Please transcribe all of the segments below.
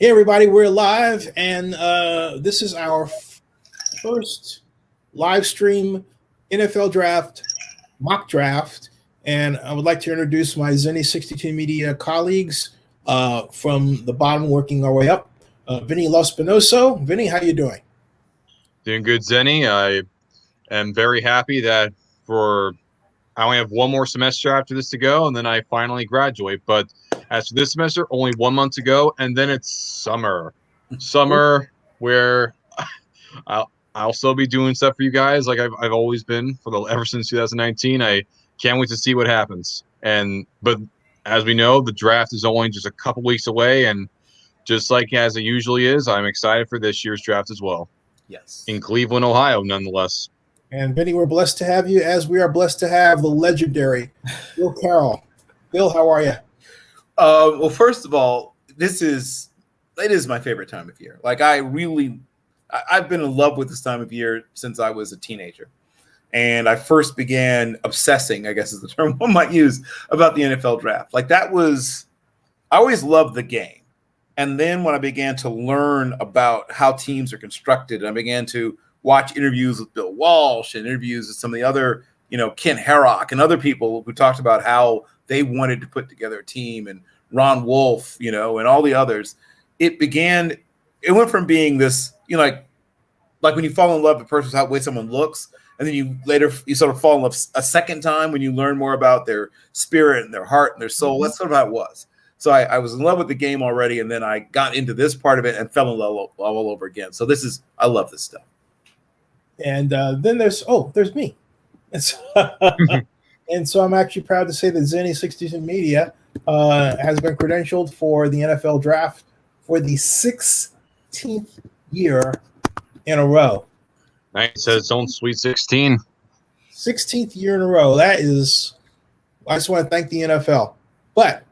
Hey everybody, we're live, and this is our first live stream NFL draft, mock draft, and I would like to introduce my Zennie62Media colleagues from the bottom working our way up. Vinny Lospinoso. Vinny, how you doing? Doing good, Zenny. I am very happy that I only have one more semester after this to go, and then I finally graduate. But as for this semester, only 1 month to go, and then it's summer. Summer where I'll still be doing stuff for you guys like I've always been ever since 2019. I can't wait to see what happens. But as we know, the draft is only just a couple weeks away, and just like as it usually is, I'm excited for this year's draft as well. Yes. In Cleveland, Ohio, nonetheless. And Vinny, we're blessed to have you, as we are blessed to have the legendary Bill Carroll. Bill, how are you? Well, first of all, it is my favorite time of year. Like I've been in love with this time of year since I was a teenager. And I first began obsessing, I guess is the term one might use, about the NFL draft. I always loved the game. And then when I began to learn about how teams are constructed, I began to watch interviews with Bill Walsh and interviews with some of the other, Ken Harrock and other people who talked about how they wanted to put together a team, and Ron Wolf, and all the others. It went from being this, like when you fall in love with a person, how the way someone looks, and then you sort of fall in love a second time when you learn more about their spirit and their heart and their soul. Mm-hmm. That's sort of how it was. So I was in love with the game already, and then I got into this part of it and fell in love all over again. So I love this stuff. And then there's me. And so I'm actually proud to say that Zennie62Media has been credentialed for the NFL draft for the 16th year in a row. Nice. It says its own Sweet 16. 16th year in a row. I just want to thank the NFL. But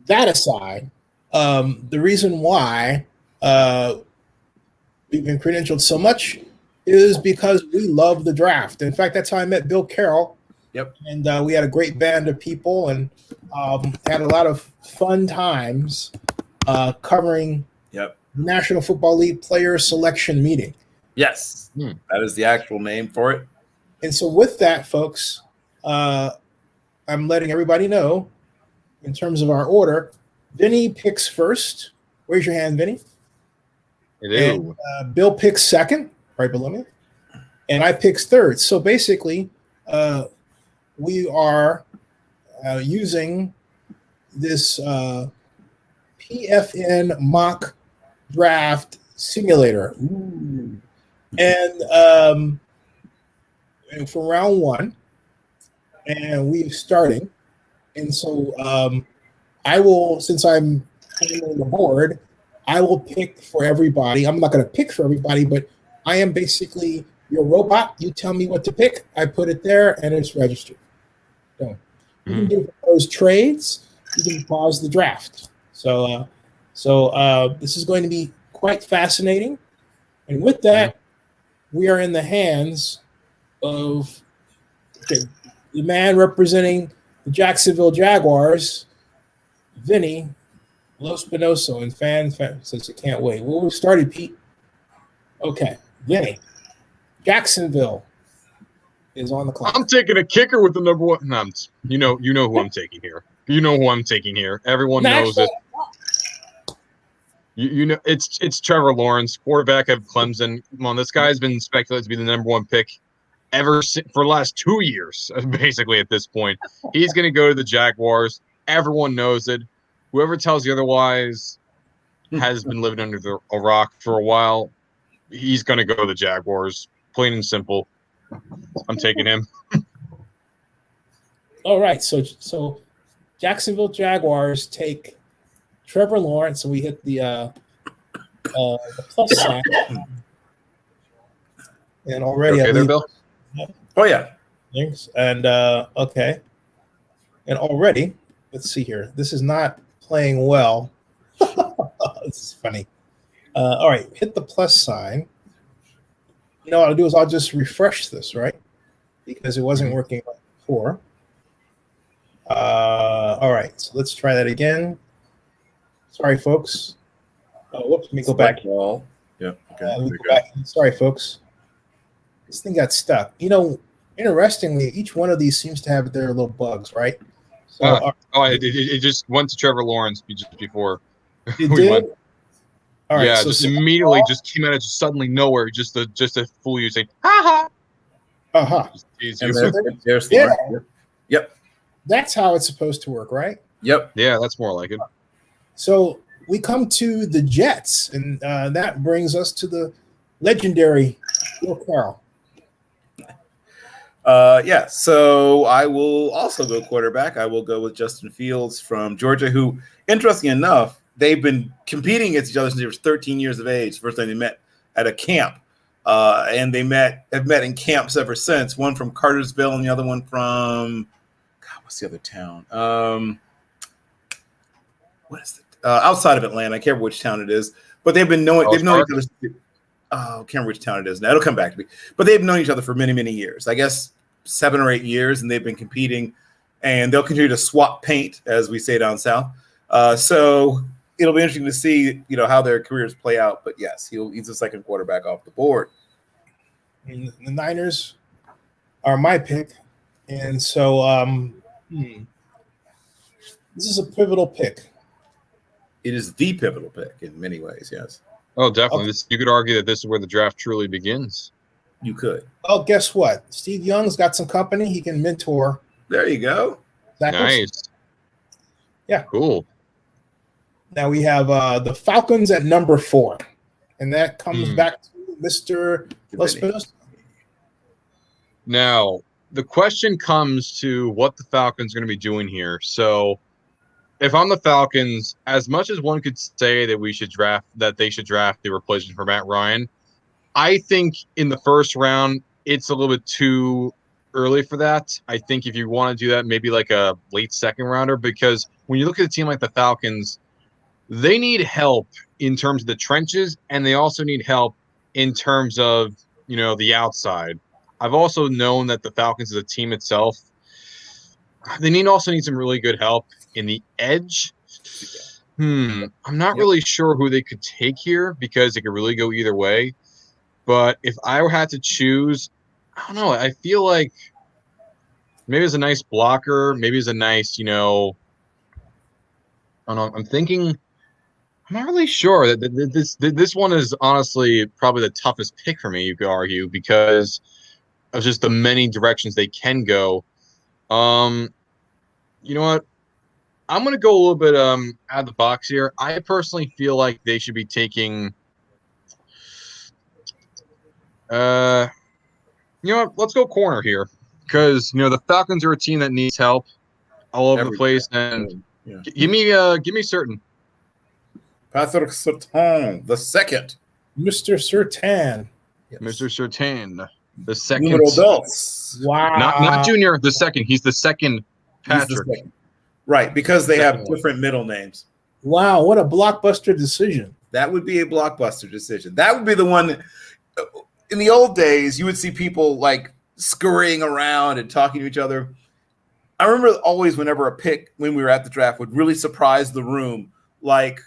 that aside, the reason why we've been credentialed so much is because we love the draft. In fact, that's how I met Bill Carroll. Yep. And we had a great band of people and had a lot of fun times covering the National Football League Player Selection Meeting. Yes, that is the actual name for it. And so with that, folks, I'm letting everybody know, in terms of our order, Vinny picks first. Raise your hand, Vinny. And Bill picks second, right below me. And I picks third. So basically, we are using this PFN mock draft simulator. Ooh. And for round one, and we're starting. And so I will, since I'm handling the board, I will pick for everybody. I'm not going to pick for everybody, but I am basically your robot. You tell me what to pick. I put it there, and it's registered. So you can do those trades. You can pause the draft. So this is going to be quite fascinating. And with that, we are in the hands of the man representing the Jacksonville Jaguars, Vinny Lospinoso, and fan says it can't wait. Well, we started, Pete. Okay, Vinny, Jacksonville is on the clock. I'm taking a kicker with the number one. No, you know who I'm taking here. You know who I'm taking here. Everyone knows it. You know it's Trevor Lawrence, quarterback of Clemson. Come on, this guy's been speculated to be the number one pick for the last 2 years, basically, at this point. He's going to go to the Jaguars. Everyone knows it. Whoever tells you otherwise has been living under a rock for a while. He's going to go to the Jaguars, plain and simple. I'm taking him. All right, so Jacksonville Jaguars take Trevor Lawrence, and we hit the plus sign. And already, okay there, Bill? Oh, yeah. Thanks. And, okay. And already, let's see here. This is not playing well. This is funny. All right, hit the plus sign. You know what I'll do is I'll just refresh this, right? Because it wasn't working before. All right, so let's try that again. Sorry, folks. Oh, whoops, let me go back. Ball. Yeah. Okay. Let me go back. Sorry, folks. This thing got stuck. Interestingly, each one of these seems to have their little bugs, right? So, It just went to Trevor Lawrence just before it we did. went. All right, Yeah, so just immediately just came out of suddenly nowhere, just to fool you, saying "ha ha." Just tease you. And there's Lawrence. Yep. That's how it's supposed to work, right? Yep. Yeah, that's more like it. So we come to the Jets, and that brings us to the legendary Will Carroll. Yeah, so I will also go quarterback. I will go with Justin Fields from Georgia, who, interesting enough, they've been competing against each other since they were 13 years of age. First time they met at a camp, and they have met in camps ever since. One from Cartersville and the other one from what's the other town? What is it? Outside of Atlanta. I can't remember which town it is, but they've known each other. I can't remember which town it is now. It'll come back to me. But they've known each other for many, many years. I guess 7 or 8 years, and they've been competing. And they'll continue to swap paint, as we say down south. So it'll be interesting to see, how their careers play out. But yes, he's the second quarterback off the board. And the Niners are my pick, and so this is a pivotal pick. It is the pivotal pick in many ways. Yes. Oh, definitely. You could argue that this is where the draft truly begins. You could. Well, guess what? Steve Young's got some company. He can mentor. There you go. Nice. Yeah. Cool. Now we have the Falcons at number 4. And that comes back to Mr. Los Pinos. Now, the question comes to what the Falcons are going to be doing here. So, if I'm the Falcons, as much as one could say that they should draft the replacement for Matt Ryan, I think in the first round, it's a little bit too early for that. I think if you want to do that, maybe like a late second rounder, because when you look at a team like the Falcons, they need help in terms of the trenches, and they also need help in terms of, the outside. I've also known that the Falcons as a team itself, they also need some really good help in the edge. I'm not really sure who they could take here because it could really go either way. But if I had to choose, I don't know. I feel like maybe it's a nice blocker. Maybe it's a nice, I don't know. I'm thinking, I'm not really sure. This one is honestly probably the toughest pick for me, you could argue, because of just the many directions they can go. You know what? I'm going to go a little bit out of the box here. I personally feel like they should be taking you know what? Let's go corner here because the Falcons are a team that needs help all over the place. And give me certain. Patrick Surtain, the second. Mr. Surtain. Yes. Mr. Surtain, the second. Wow. Not Junior, the second. He's the second Patrick. The second. Right, because they have different middle names. Wow, what a blockbuster decision. That would be a blockbuster decision. That would be the one. In the old days, you would see people like scurrying around and talking to each other. I remember always whenever a pick when we were at the draft would really surprise the room, like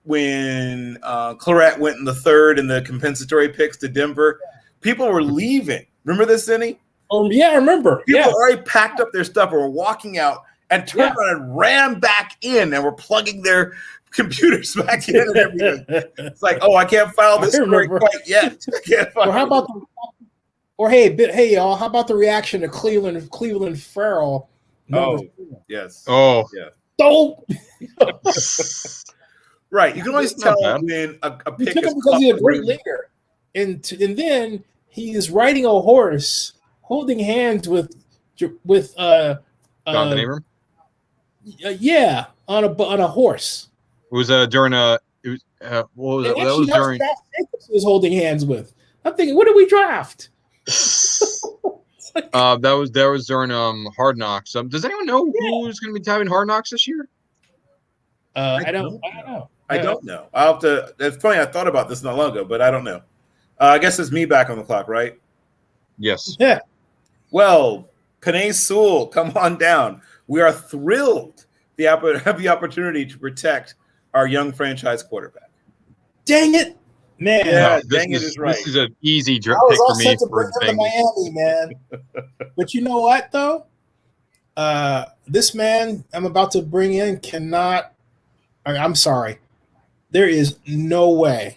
when Claret went in the third and the compensatory picks to Denver, people were leaving. Remember this, Zennie? Oh, yeah, I remember. People already packed up their stuff or were walking out and turned around and ran back in and were plugging their computers back in and everything. It's like, I can't file this story quite yet. Or how about hey, y'all, how about the reaction to Cleveland Farrell? Yes. Oh, yeah. Oh. Right. You can always tell when a pick is because he's a great leader. And then he is riding a horse, holding hands with Jonathan Abram? On a horse. It was during what was it? That was during. He was holding hands with. I'm thinking, what did we draft? That was during Hard Knocks. Does anyone know who's going to be having Hard Knocks this year? I don't know. I don't know. I'll have to. It's funny. I thought about this not long ago, but I don't know. I guess it's me back on the clock, right? Yes. Yeah. Well, Penei Sewell, come on down. We are thrilled to have the opportunity to protect our young franchise quarterback. Dang it, man! Yeah, this dang it is right. This is an easy I pick was all for me set to for bring the him to Bengals. Miami, man. But you know what, though? This man I'm about to bring in cannot. I'm sorry. There is no way.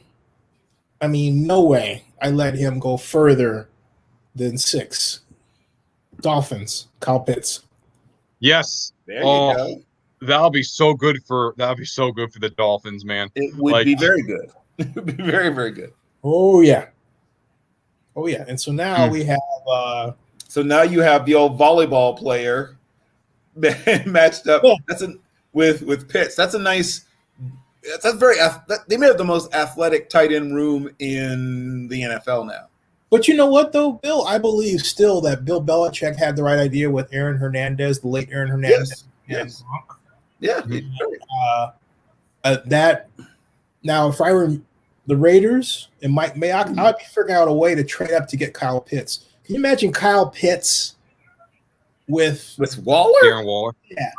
I mean, no way I let him go further than 6. Dolphins, Kyle Pitts. Yes. There you go. That'll be so good for the Dolphins, man. It would be very good. It would be very, very good. Oh yeah. And so now we have. So now you have the old volleyball player matched up. Yeah. With Pitts. That's a nice. That's very. They may have the most athletic tight end room in the NFL now. But you know what, though, Bill? I believe still that Bill Belichick had the right idea with Aaron Hernandez, the late Aaron Hernandez. Yes. Yeah. That now, if I were the Raiders, I would be figuring out a way to trade up to get Kyle Pitts. Can you imagine Kyle Pitts with Waller? Darren Waller. Yeah.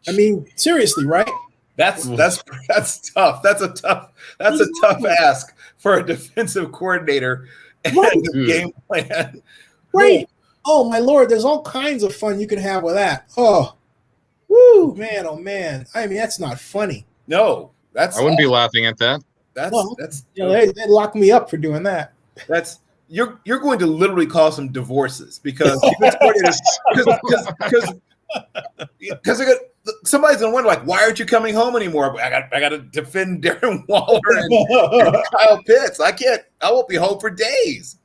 I mean, seriously, right? That's tough. That's a tough ask for a defensive coordinator and a game plan. Right. Oh my Lord, there's all kinds of fun you can have with that. Oh, woo, man, oh man. I mean, that's not funny. No, I wouldn't be laughing at that. That's they lock me up for doing that. That's you're going to literally cause some divorces because somebody's gonna wonder, like, why aren't you coming home anymore? I got to defend Darren Waller and Kyle Pitts. I won't be home for days.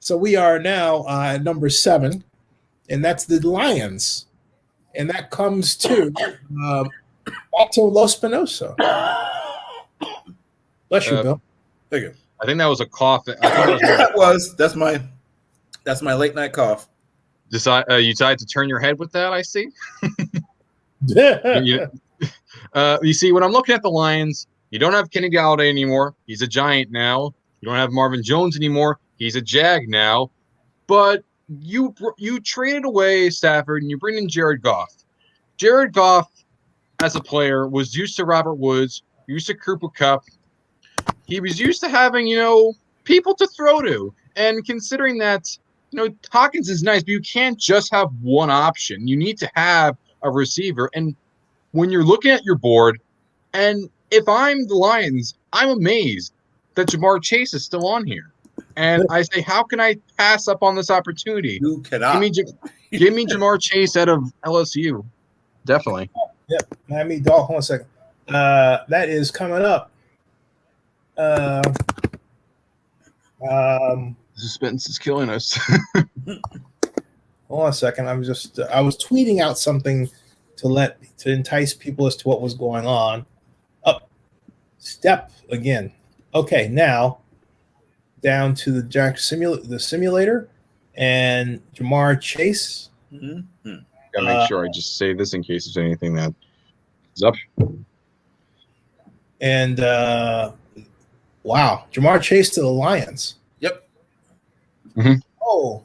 So we are now at number 7, and that's the Lions, and that comes to Otto Los Spinoza. Bless you, Bill. Thank you. I think that was a cough. That's my late night cough. You decided to turn your head with that, I see. You see, when I'm looking at the Lions, you don't have Kenny Galladay anymore. He's a Giant now. You don't have Marvin Jones anymore. He's a Jag now. But you traded away Stafford and you bring in Jared Goff. Jared Goff, as a player, was used to Robert Woods, used to Cooper Kupp. He was used to having, people to throw to. And considering that, Hawkins is nice, but you can't just have one option. You need to have a receiver. And when you're looking at your board, and if I'm the Lions, I'm amazed that Jamar Chase is still on here. And I say, how can I pass up on this opportunity? You cannot. Give me Jamar Chase out of LSU. Definitely. Yep. Miami Dolphins. Hold on a second. That is coming up. Suspense is killing us. Hold on a second. I was tweeting out something to entice people as to what was going on. Up, step again. Okay, now down to the simulator and Jamar Chase. Mm-hmm. Gotta make sure I just say this in case there's anything that is up. And wow, Jamar Chase to the Lions. Yep. Mm-hmm. Oh,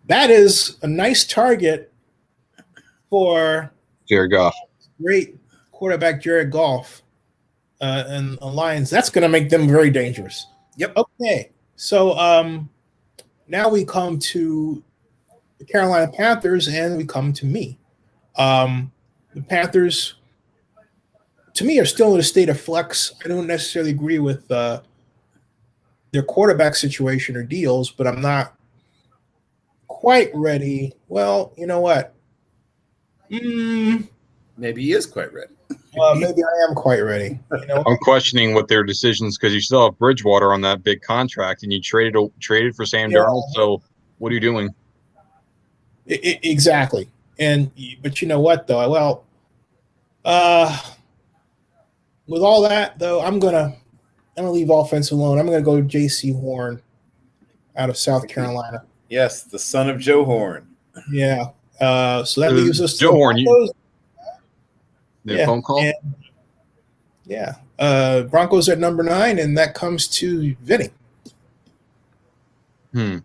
that is a nice target for Jared Goff. Great quarterback Jared Goff and the Lions. That's going to make them very dangerous. Yep. Okay, so now we come to the Carolina Panthers, and we come to me. The Panthers, to me, are still in a state of flex. I don't necessarily agree with their quarterback situation or deals, but I'm not quite ready. Well, you know what? Maybe he is quite ready. Maybe I am quite ready. I'm questioning what their decisions, because you still have Bridgewater on that big contract, and you traded for Sam Darnold. So what are you doing? Exactly. But you know what, though? Well, with all that, though, I'm gonna leave offense alone. I'm gonna go J.C. Horn out of South Carolina. Yes, the son of Joe Horn. Yeah. So that leaves us Joe Horn. Yeah. Phone call. Yeah. Broncos at number 9, and that comes to Vinny. But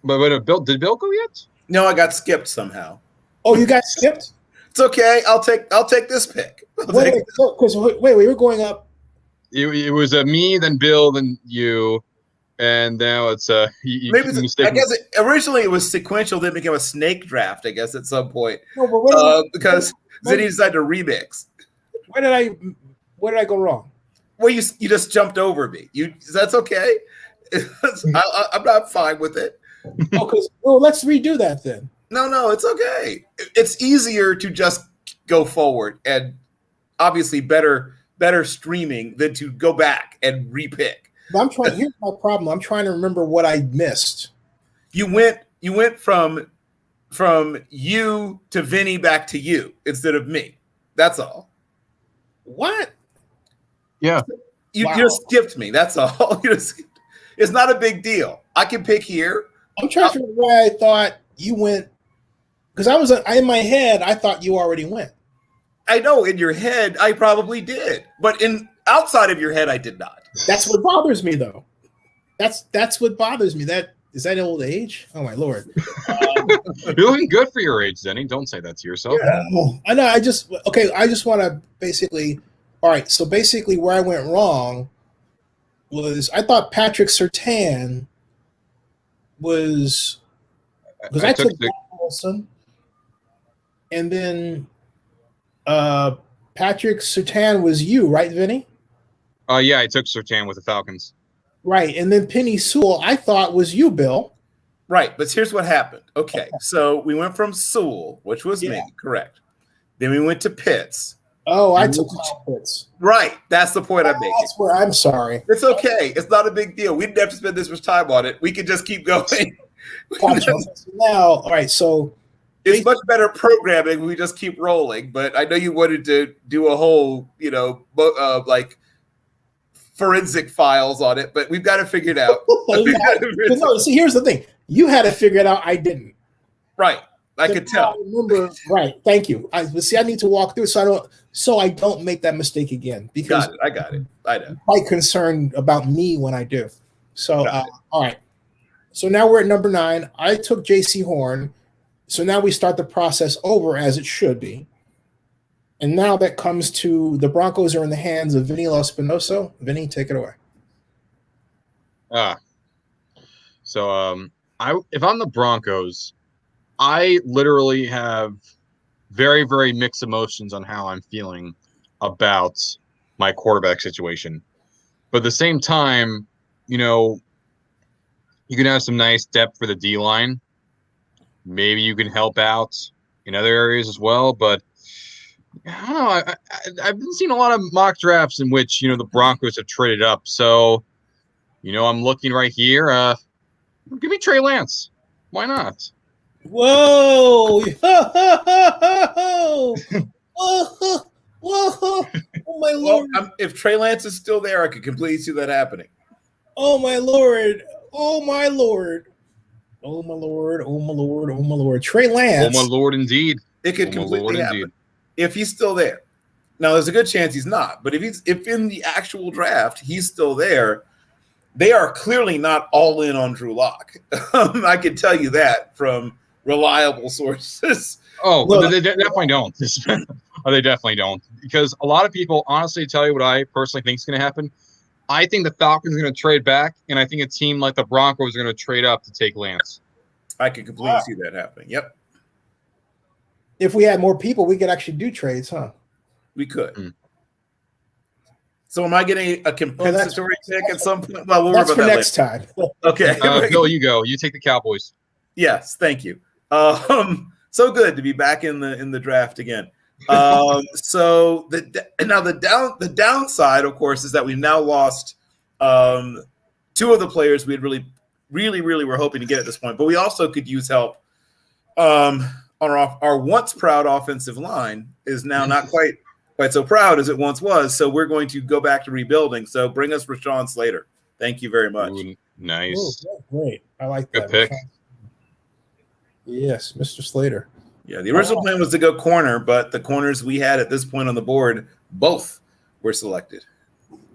did Bill go yet? No, I got skipped somehow. Oh, you got skipped? It's okay. I'll take this pick. Wait, we were going up. It was me, then Bill, then you, and now it's maybe I guess originally it was sequential, then became a snake draft. I guess at some point, because then he decided to remix. Where did I go wrong? Well, you just jumped over me. That's okay. I'm not fine with it. Let's redo that then. No, it's okay. It's easier to just go forward, and obviously better streaming than to go back and repick. But here's my problem. I'm trying to remember what I missed. You went from you to Vinny back to you instead of me. That's all. What? Yeah. You just skipped me. That's all. It's not a big deal. I can pick here. I'm trying to figure out where I thought you went, because in my head I thought you already went. I know in your head I probably did, but outside of your head I did not. That's what bothers me, though. That's what bothers me. Is that old age? Oh my Lord! You're looking good for your age, Zenny. Don't say that to yourself. Yeah. I know. I just want to basically. All right. So basically, where I went wrong was I thought Patrick Surtain was because I took Wilson, and then Patrick Surtain was you, right, Vinny? Yeah, I took Surtain with the Falcons. Right, and then Penny Sewell, I thought was you, Bill. Right, but here's what happened. Okay, so we went from Sewell, which was me, correct. Then we went to Pitts. Oh, I took Pitts. Right, that's the point I'm making. That's where I'm sorry. It's okay. It's not a big deal. We didn't have to spend this much time on it. We could just keep going. Gotcha. Now, all right, so it's much better programming when we just keep rolling. But I know you wanted to do a whole, like forensic files on it, but we've got to figure it out. No, see, here's the thing. You had to figure it out. I didn't. Right. I could tell. I remember. Right. Thank you. I need to walk through so I don't make that mistake again. Because I got it. I know. I'm quite concerned about me when I do. So, all right. So now we're at number 9. I took J.C. Horn. So now we start the process over as it should be. And now that comes to the Broncos are in the hands of Vinny Lospinoso. Vinny, take it away. So if I'm the Broncos, I literally have very, very mixed emotions on how I'm feeling about my quarterback situation. But at the same time, you can have some nice depth for the D-line. Maybe you can help out in other areas as well, but I don't know. I've been seeing a lot of mock drafts in which, the Broncos have traded up. So, I'm looking right here. Give me Trey Lance. Why not? Whoa! Whoa! Oh, my Lord. Well, if Trey Lance is still there, I could completely see that happening. Oh, my Lord. Oh, my Lord. Oh, my Lord. Oh, my Lord. Oh, my Lord. Trey Lance. Oh, my Lord, indeed. It could completely happen. If he's still there. Now, there's a good chance he's not. But if in the actual draft he's still there, they are clearly not all in on Drew Lock. I can tell you that from reliable sources. Oh, they definitely don't. They definitely don't. Because a lot of people honestly tell you what I personally think is going to happen. I think the Falcons are going to trade back, and I think a team like the Broncos are going to trade up to take Lance. I could completely see that happening. Yep. If we had more people, we could actually do trades, huh? We could. So am I getting a compensatory pick at some point? Well, we'll that's for next time. Okay. Bill, you go. You take the Cowboys. Yes, thank you. So good to be back in the draft again. So the downside, of course, is that we've now lost 2 of the players we had really were hoping to get at this point. But we also could use help. Our once proud offensive line is now not quite so proud as it once was. So we're going to go back to rebuilding. So bring us Rashawn Slater. Thank you very much. Ooh, nice. Ooh, great. I like Good that. Pick. Yes, Mr. Slater. Yeah, the original plan was to go corner, but the corners we had at this point on the board, both were selected.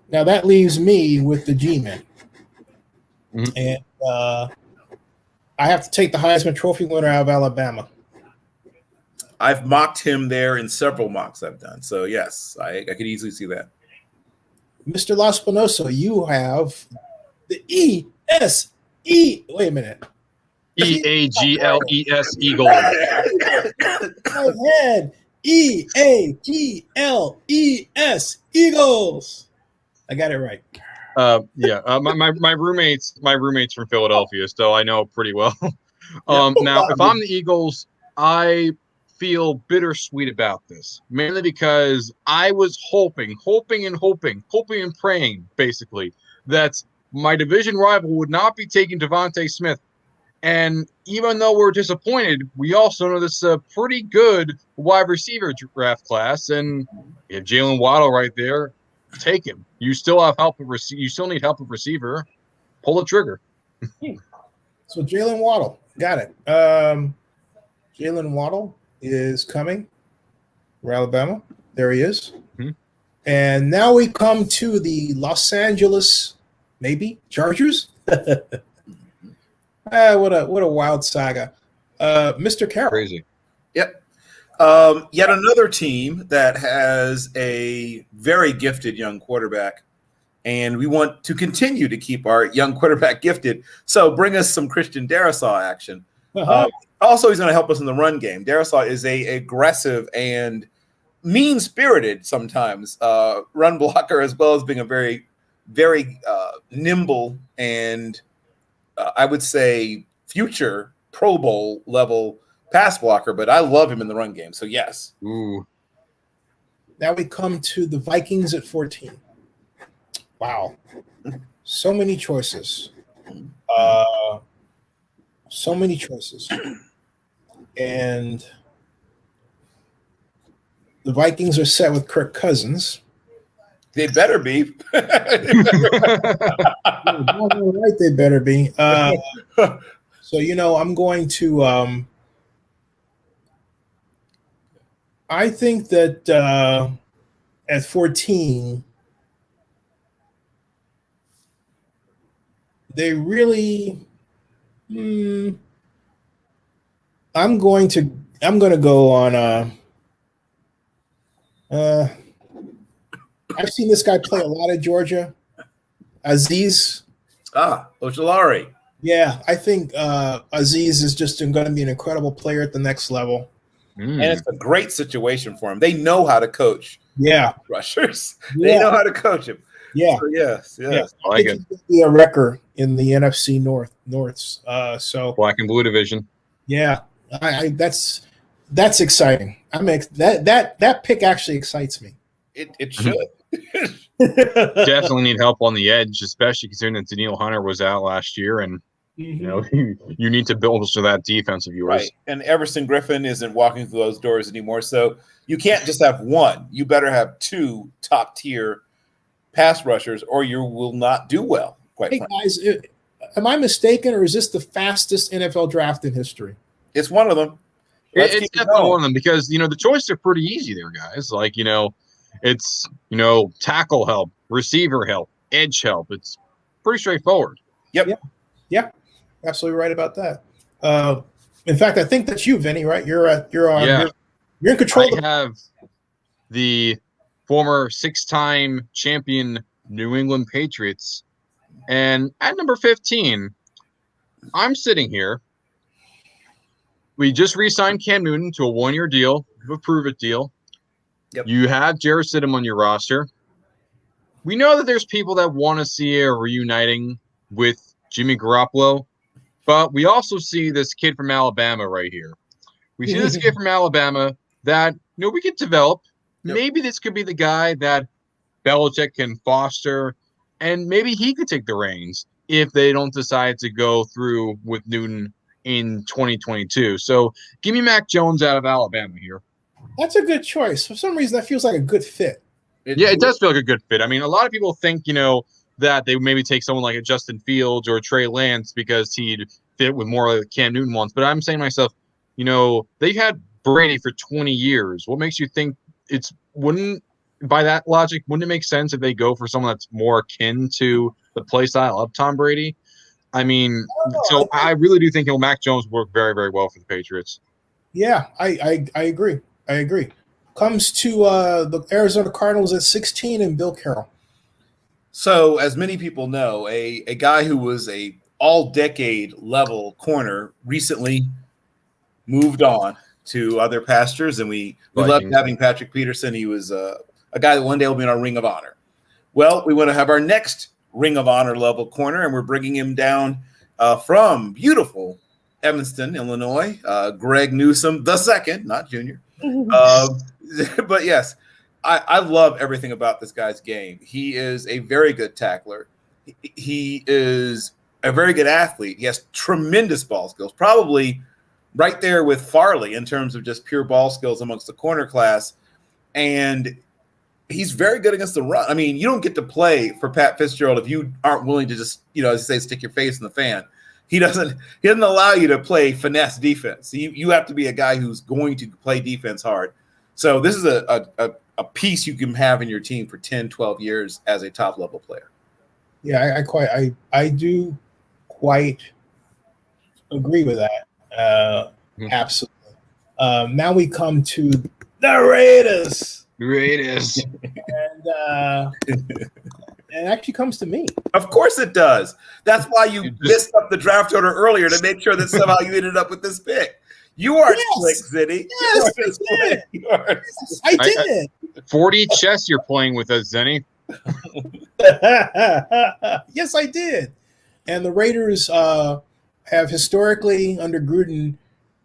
Now that leaves me with the G-Men. And I have to take the Heisman Trophy winner out of Alabama. I've mocked him there in several mocks I've done. So yes, I could easily see that. Mr. Laspinoso, you have the E-S-E. Wait a minute. EAGLES Eagles. My head. EAGLES Eagles. I got it right. My roommates from Philadelphia, so I know pretty well. Now, if I'm the Eagles, I feel bittersweet about this, mainly because I was hoping and praying, basically, that my division rival would not be taking Devontae Smith. And even though we're disappointed, we also know this is a pretty good wide receiver draft class, and you have Jalen Waddle right there. Take him. You still have help. You still need help with receiver. Pull the trigger. So Jalen Waddle, got it. Jalen Waddle is coming for Alabama. There he is. Mm-hmm. And now we come to the Los Angeles, maybe Chargers. What a wild saga. Mr. Carroll. Crazy. Yep. Yet another team that has a very gifted young quarterback, and we want to continue to keep our young quarterback gifted. So bring us some Christian Darrisaw action. Also, he's going to help us in the run game. Darrisaw is a aggressive and mean-spirited sometimes run blocker, as well as being a very, very nimble and I would say future Pro Bowl level pass blocker, but I love him in the run game. So yes. Ooh. Now we come to the Vikings at 14. Wow. So many choices. And the Vikings are set with Kirk Cousins. They better be. Right, they better be. So, I'm going to I think that at 14, they really I'm going to go on I've seen this guy play a lot at Georgia. Aziz. Ojulari. Yeah, I think Aziz is just going to be an incredible player at the next level. And it's a great situation for him. They know how to coach. Yeah. Rushers. They know how to coach him. Yeah. So yes. I like it. He's going to be a wrecker in the NFC Norths. So Black and blue division. Yeah. That's exciting. That pick actually excites me. It should. Definitely need help on the edge, especially considering that Daniil Hunter was out last year, and you need to build to that defense of yours. Right. And Everson Griffin isn't walking through those doors anymore, so you can't just have one. You better have two top tier pass rushers, or you will not do well. Quite frankly. Guys, am I mistaken, or is this the fastest NFL draft in history? It's one of them. It's definitely one of them because the choices are pretty easy there, guys. Like it's tackle help, receiver help, edge help. It's pretty straightforward. Yep. Yeah. Absolutely right about that. In fact, I think that's you, Vinny. Right? You're in control. I have the former 6-time champion New England Patriots, and at number 15, I'm sitting here. We just re-signed Cam Newton to a 1-year deal, a prove-it deal. Yep. You have Jarrett Stidham on your roster. We know that there's people that want to see a reuniting with Jimmy Garoppolo, but we also see this kid from Alabama right here. We see this kid from Alabama that we could develop. Yep. Maybe this could be the guy that Belichick can foster, and maybe he could take the reins if they don't decide to go through with Newton in 2022. So give me Mac Jones out of Alabama here. That's a good choice. For some reason, that feels like a good fit. It does feel like a good fit. I mean, a lot of people think, that they maybe take someone like a Justin Fields or Trey Lance because he'd fit with more like Cam Newton wants. But I'm saying to myself, they've had Brady for 20 years. What makes you think by that logic, wouldn't it make sense if they go for someone that's more akin to the play style of Tom Brady? I mean, so I really do think Mac Jones work very, very well for the Patriots. Yeah, I agree. I agree. Comes to the Arizona Cardinals at 16 and Bill Carroll. So, as many people know, a guy who was a all-decade level corner recently moved on to other pastures, and we loved Vikings. having Patrick Peterson. He was a guy that one day will be in our Ring of Honor. Well, we want to have our next Ring of Honor level corner, and we're bringing him down from beautiful Evanston, Illinois. Greg Newsome the second, not Junior. But yes, I love everything about this guy's game. He is a very good tackler. He is a very good athlete. He has tremendous ball skills, probably right there with Farley in terms of just pure ball skills amongst the corner class. And he's very good against the run. I mean, you don't get to play for Pat Fitzgerald if you aren't willing to just, as you say, stick your face in the fan. He doesn't allow you to play finesse defense. You have to be a guy who's going to play defense hard. So this is a piece you can have in your team for 10, 12 years as a top level player. Yeah, I do quite agree with that. Absolutely. Now we come to the Raiders. And it actually comes to me. Of course it does. That's why you messed up the draft order earlier to make sure that somehow you ended up with this pick. You are slick, Zenny. Yes, I did. 40 chess you're playing with us, Zenny. Yes, I did. And the Raiders have historically, under Gruden,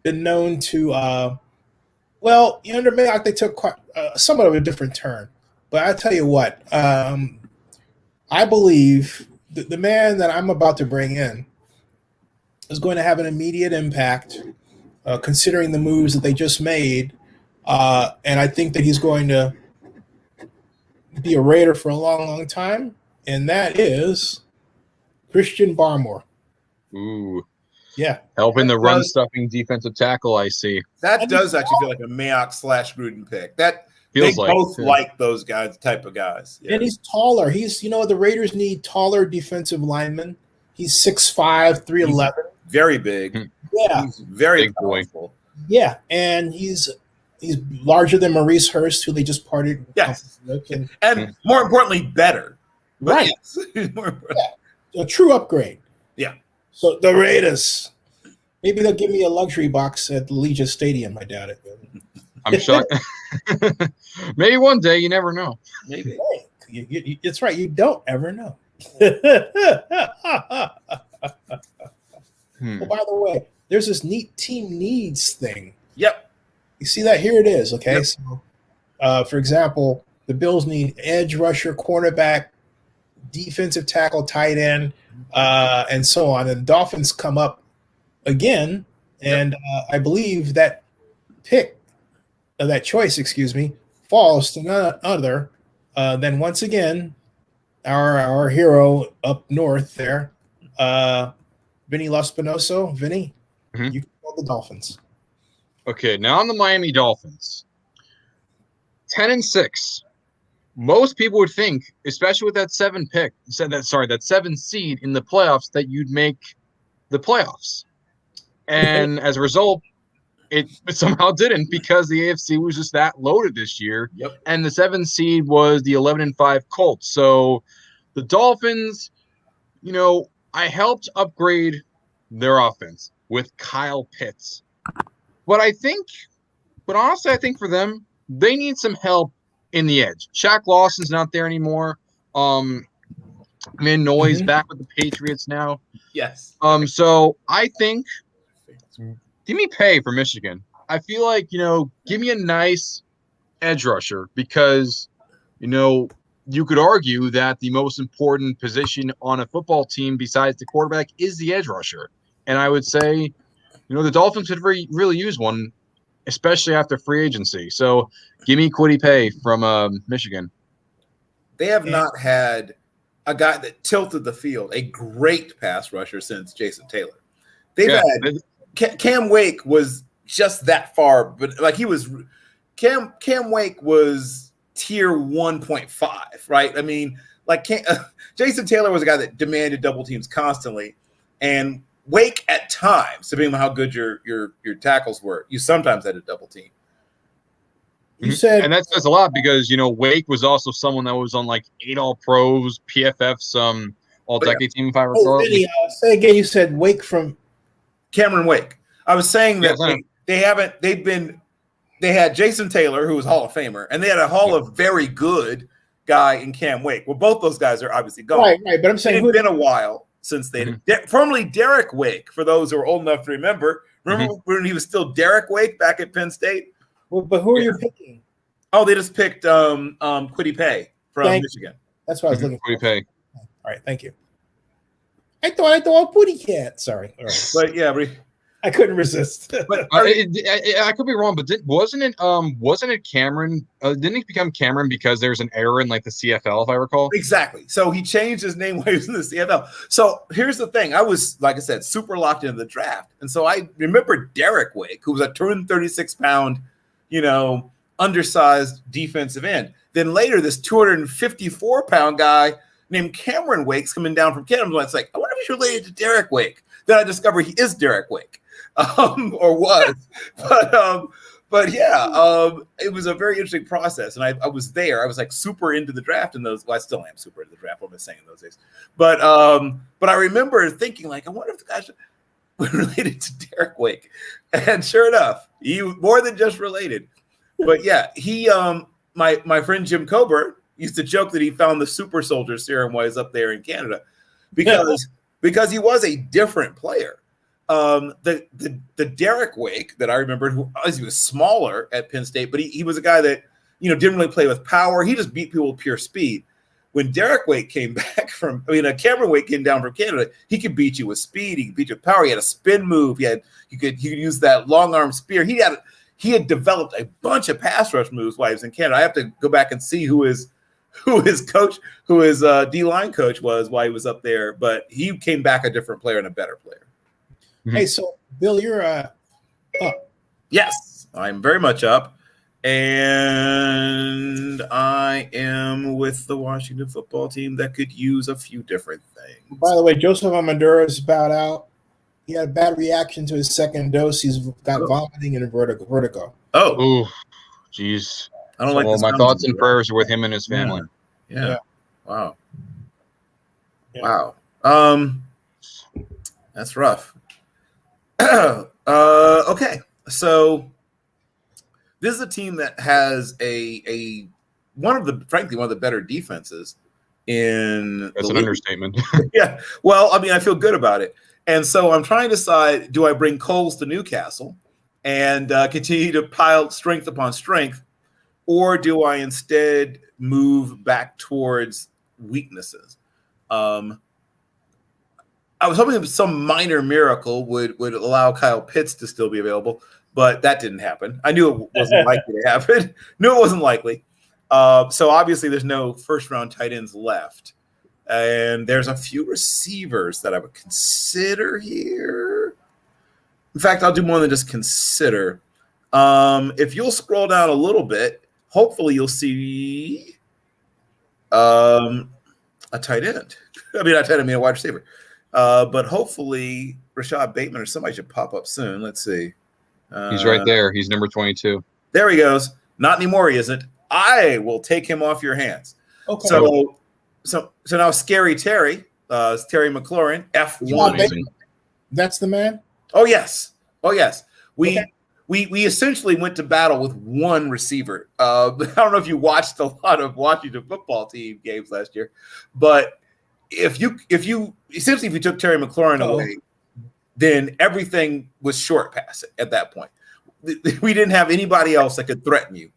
been known to, under Mayock, they took quite, somewhat of a different turn. But I tell you what, I believe the man that I'm about to bring in is going to have an immediate impact, considering the moves that they just made. And I think that he's going to be a Raider for a long, long time. And that is Christian Barmore. Ooh. Yeah. Helping the run-stuffing defensive tackle, I see. That does actually feel like a Mayock/Gruden pick. That Feels they like, both like those guys, type of guys. Yeah. And he's taller. He's, the Raiders need taller defensive linemen. He's 6'5", 311. Very big. Yeah. He's very Big boy. powerful. Yeah. And he's larger than Maurice Hurst, who they just parted. Yes. With. And more importantly, better. But Right. Yes. More important. A true upgrade. Yeah. So the Raiders. Maybe they'll give me a luxury box at the Legion Stadium. I doubt it. I'm shocked. Maybe one day, you never know. Maybe. It's right. You don't ever know. Oh, by the way, there's this neat team needs thing. Yep. You see that? Here it is. Okay. Yep. So, for example, the Bills need edge rusher, cornerback, defensive tackle, tight end, and so on. And the Dolphins come up again, and I believe that choice, falls to none other than once again our hero up north there, Vinny Lospinoso. Vinny, you call the Dolphins. Okay, now on the Miami Dolphins. 10-6. Most people would think, especially with that 7 seed in the playoffs, that you'd make the playoffs. And as a result, it somehow didn't, because the AFC was just that loaded this year. Yep. And the 7 seed was the 11-5 Colts. So the Dolphins, I helped upgrade their offense with Kyle Pitts. But honestly, I think for them, they need some help in the edge. Shaq Lawson's not there anymore. Noy's back with the Patriots now. Yes. So I think give me Pay for Michigan. I feel like, give me a nice edge rusher, because, you could argue that the most important position on a football team besides the quarterback is the edge rusher. And I would say, the Dolphins could really use one, especially after free agency. So give me Kwity Paye from Michigan. They have not had a guy that tilted the field, a great pass rusher, since Jason Taylor. They've had Cam Wake was just that far, but Cam Wake was tier 1.5, right? I mean, Jason Taylor was a guy that demanded double teams constantly, and Wake at times, depending on how good your tackles were, you sometimes had a double team. You said, and that says a lot because Wake was also someone that was on like 8 All-Pros, PFF, all-decade team if I recall. Vinny, say again. You said Wake from Cameron Wake. I was saying that they had Jason Taylor, who was Hall of Famer, and they had a Hall of very good guy in Cam Wake. Well, both those guys are obviously gone. Right. But I'm saying it's been a while since they formerly Derek Wake, for those who are old enough to remember. Remember when he was still Derek Wake back at Penn State? Well, but who are you picking? Oh, they just picked Kwity Paye from Michigan. That's what I was looking for. Kwity Paye. All right, thank you. I thought Kwity Cat. Sorry. All right. But yeah, I couldn't resist. But I could be wrong, but wasn't it Cameron? Didn't he become Cameron because there's an error in like the CFL, if I recall? Exactly. So he changed his name while he was in the CFL. So here's the thing: I was, like I said, super locked into the draft, and so I remember Derek Wake, who was a 236-pound, undersized defensive end. Then later, this 254-pound guy named Cameron Wake's coming down from Canada. It's like, I wonder if he's related to Derek Wake. Then I discover he is Derek Wake. Or was, but yeah, it was a very interesting process, and I was there. I was like super into the draft in those. Well, I still am super into the draft. What I'm saying in those days, but I remember thinking like, I wonder if the guys were related to Derek Wake, and sure enough, he was more than just related. But yeah, he, my friend Jim Coburn used to joke that he found the super soldier serum while he was up there in Canada, because he was a different player. The Derek Wake that I remember, who he was smaller at Penn State, but he was a guy that didn't really play with power. He just beat people with pure speed. When Derek Wake came back Cameron Wake came down from Canada, he could beat you with speed. He could beat you with power. He had a spin move. He could use that long arm spear. He had developed a bunch of pass rush moves while he was in Canada. I have to go back and see who his D-line coach was while he was up there, but he came back a different player and a better player. Hey, so Bill, you're up. Yes, I'm very much up, and I am with the Washington football team that could use a few different things. By the way, Joseph Amadura's bowed out. He had a bad reaction to his second dose. He's got vomiting and vertigo. Oh, jeez. I don't like. Well, my thoughts and prayers are with him and his family. Yeah. Wow. Yeah. Wow. That's rough. Okay, so this is a team that has one of the better defenses in. That's an understatement. Yeah, well, I feel good about it, and so I'm trying to decide: do I bring Coles to Newcastle and continue to pile strength upon strength, or do I instead move back towards weaknesses? I was hoping some minor miracle would allow Kyle Pitts to still be available, but that didn't happen. I knew it wasn't likely to happen. Knew it wasn't likely. So obviously there's no first-round tight ends left. And there's a few receivers that I would consider here. In fact, I'll do more than just consider. If you'll scroll down a little bit, hopefully you'll see a tight end. Not tight end, a wide receiver. But hopefully Rashad Bateman or somebody should pop up soon. Let's see. He's right there. He's number 22. There he goes. Not anymore, he isn't. I will take him off your hands. Okay. So now Scary Terry, Terry McLaurin, F1. That's the man? Oh, yes. We essentially went to battle with one receiver. I don't know if you watched a lot of Washington football team games last year, but if you took Terry McLaurin away, then everything was short pass at that point. We didn't have anybody else that could threaten you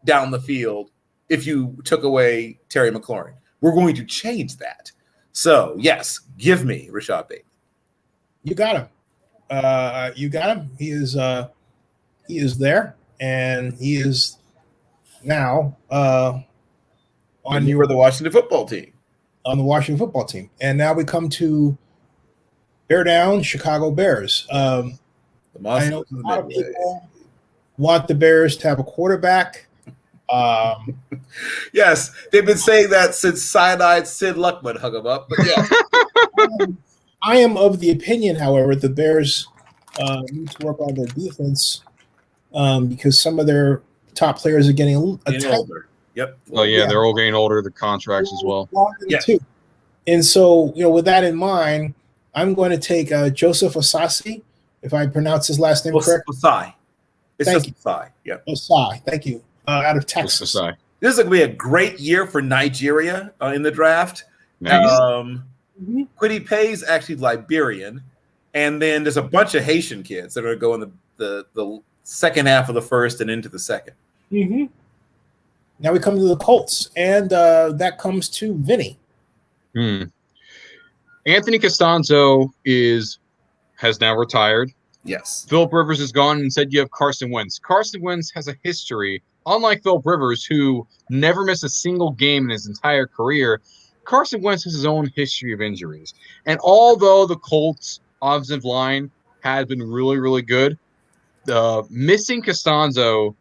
down the field if you took away Terry McLaurin. We're going to change that. So, yes, give me Rashad Bateman. You got him. He is there, and he is now on you were the Washington football team. On the Washington football team. And now we come to Bear Down, Chicago Bears. I know a lot of people want the Bears to have a quarterback. Yes, they've been saying that since Cyanide Sid Luckman hung him up. But yeah. I am of the opinion, however, the Bears need to work on their defense because some of their top players are getting older. Yep. Oh yeah, they're all getting older. The contracts as well. Yeah. Too. And so, with that in mind, I'm going to take Joseph Osasi, if I pronounce his last name correct. Osai. It's Thank just Osai. Yep. Osai. Thank you. Out of Texas. Osai. This is going to be a great year for Nigeria in the draft. Nice. Kwity Paye is actually Liberian, and then there's a bunch of Haitian kids that are going the second half of the first and into the second. Mm-hmm. Now we come to the Colts, and that comes to Vinny. Anthony Costanzo has now retired. Yes. Philip Rivers is gone, and said you have Carson Wentz. Carson Wentz has a history, unlike Philip Rivers, who never missed a single game in his entire career. Carson Wentz has his own history of injuries. And although the Colts' offensive line has been really, really good, missing Costanzo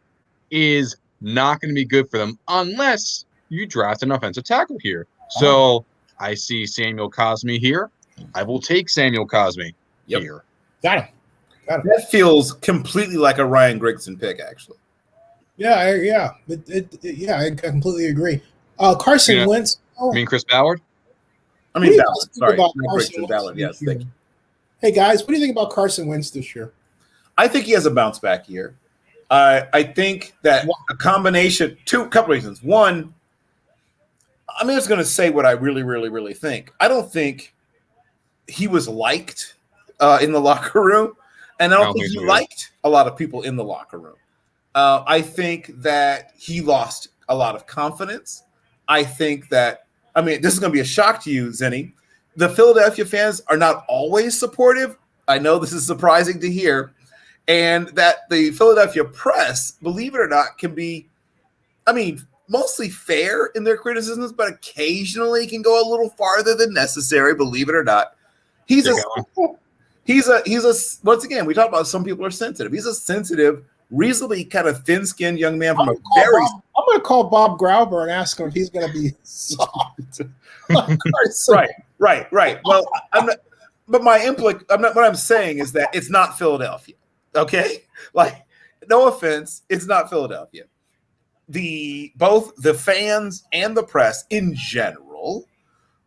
is not going to be good for them unless you draft an offensive tackle here. So I see Samuel Cosmi here. I will take Samuel Cosmi here. Got him. That feels completely like a Ryan Grigson pick, actually. Yeah. I completely agree. Carson Wentz. You mean Chris Ballard? I mean Ballard. Sorry, not Grigson, Ballard. Yes, thank you. Hey guys, what do you think about Carson Wentz this year? I think he has a bounce back year. I think that a combination, couple reasons. One, I'm just going to say what I really, really, really think. I don't think he was liked in the locker room, and I don't think he liked a lot of people in the locker room. I think that he lost a lot of confidence. I think that, this is going to be a shock to you, Zenny. The Philadelphia fans are not always supportive. I know this is surprising to hear. And that the Philadelphia press, believe it or not, can be, mostly fair in their criticisms, but occasionally can go a little farther than necessary, believe it or not. He's once again, we talked about some people are sensitive. He's a sensitive, reasonably kind of thin-skinned young man from I'm going to call Bob Grauber and ask him if he's going to be soft. Right. Well, what I'm saying is that it's not Philadelphia. Okay, no offense, it's not Philadelphia. Both the fans and the press in general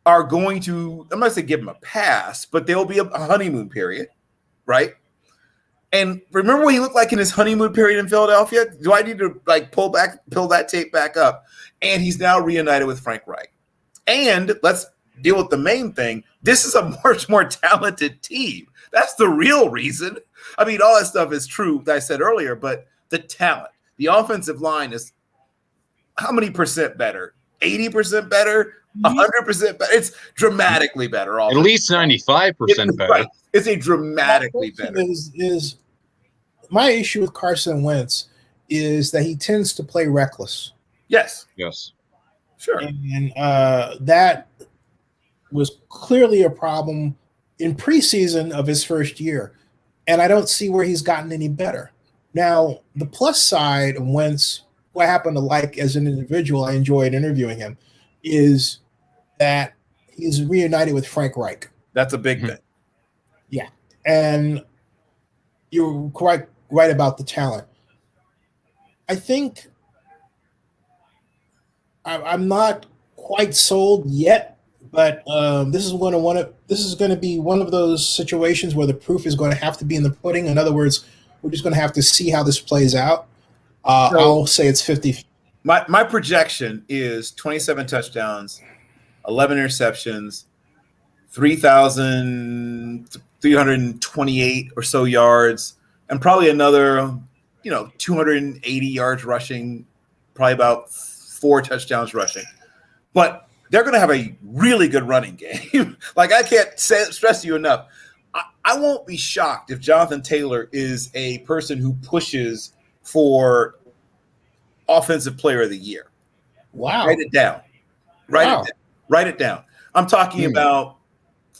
are going to, I'm not going to say give him a pass, but there will be a honeymoon period, right? And remember what he looked like in his honeymoon period in Philadelphia? Do I need to pull that tape back up? And he's now reunited with Frank Reich. And let's deal with the main thing. This is a much more talented team. That's the real reason. All that stuff is true that I said earlier, but the talent, the offensive line is how many percent better? 80% better? 100% better? It's dramatically better. At least 95% better. Right. It's a dramatically better. Is my issue with Carson Wentz is that he tends to play reckless. Yes. Sure. And that was clearly a problem in preseason of his first year. And I don't see where he's gotten any better. Now, the plus side of Wentz, who I happen to like as an individual, I enjoyed interviewing him, is that he's reunited with Frank Reich. That's a big thing. Yeah. And you're quite right about the talent. I think I'm not quite sold yet. But this is going to be one of those situations where the proof is going to have to be in the pudding. In other words, we're just going to have to see how this plays out. I'll say it's 50. My projection is 27 touchdowns, 11 interceptions, 3,328 or so yards, and probably another, 280 yards rushing, probably about 4 touchdowns rushing. But they're going to have a really good running game. I can't stress you enough. I won't be shocked if Jonathan Taylor is a person who pushes for Offensive Player of the Year. Wow. Write it down. Write it down. I'm talking about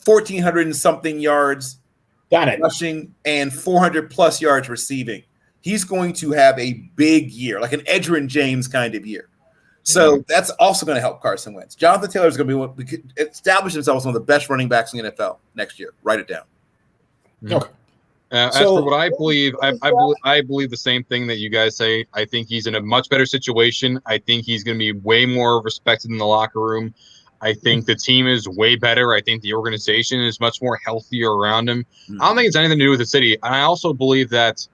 1,400 and something yards rushing and 400 plus yards receiving. He's going to have a big year, like an Edgerrin James kind of year. So that's also going to help Carson Wentz. Jonathan Taylor is going to establish himself as one of the best running backs in the NFL next year. Write it down. Okay. As for what I believe, I believe the same thing that you guys say. I think he's in a much better situation. I think he's going to be way more respected in the locker room. I think the team is way better. I think the organization is much more healthier around him. I don't think it's anything to do with the city. And I also believe that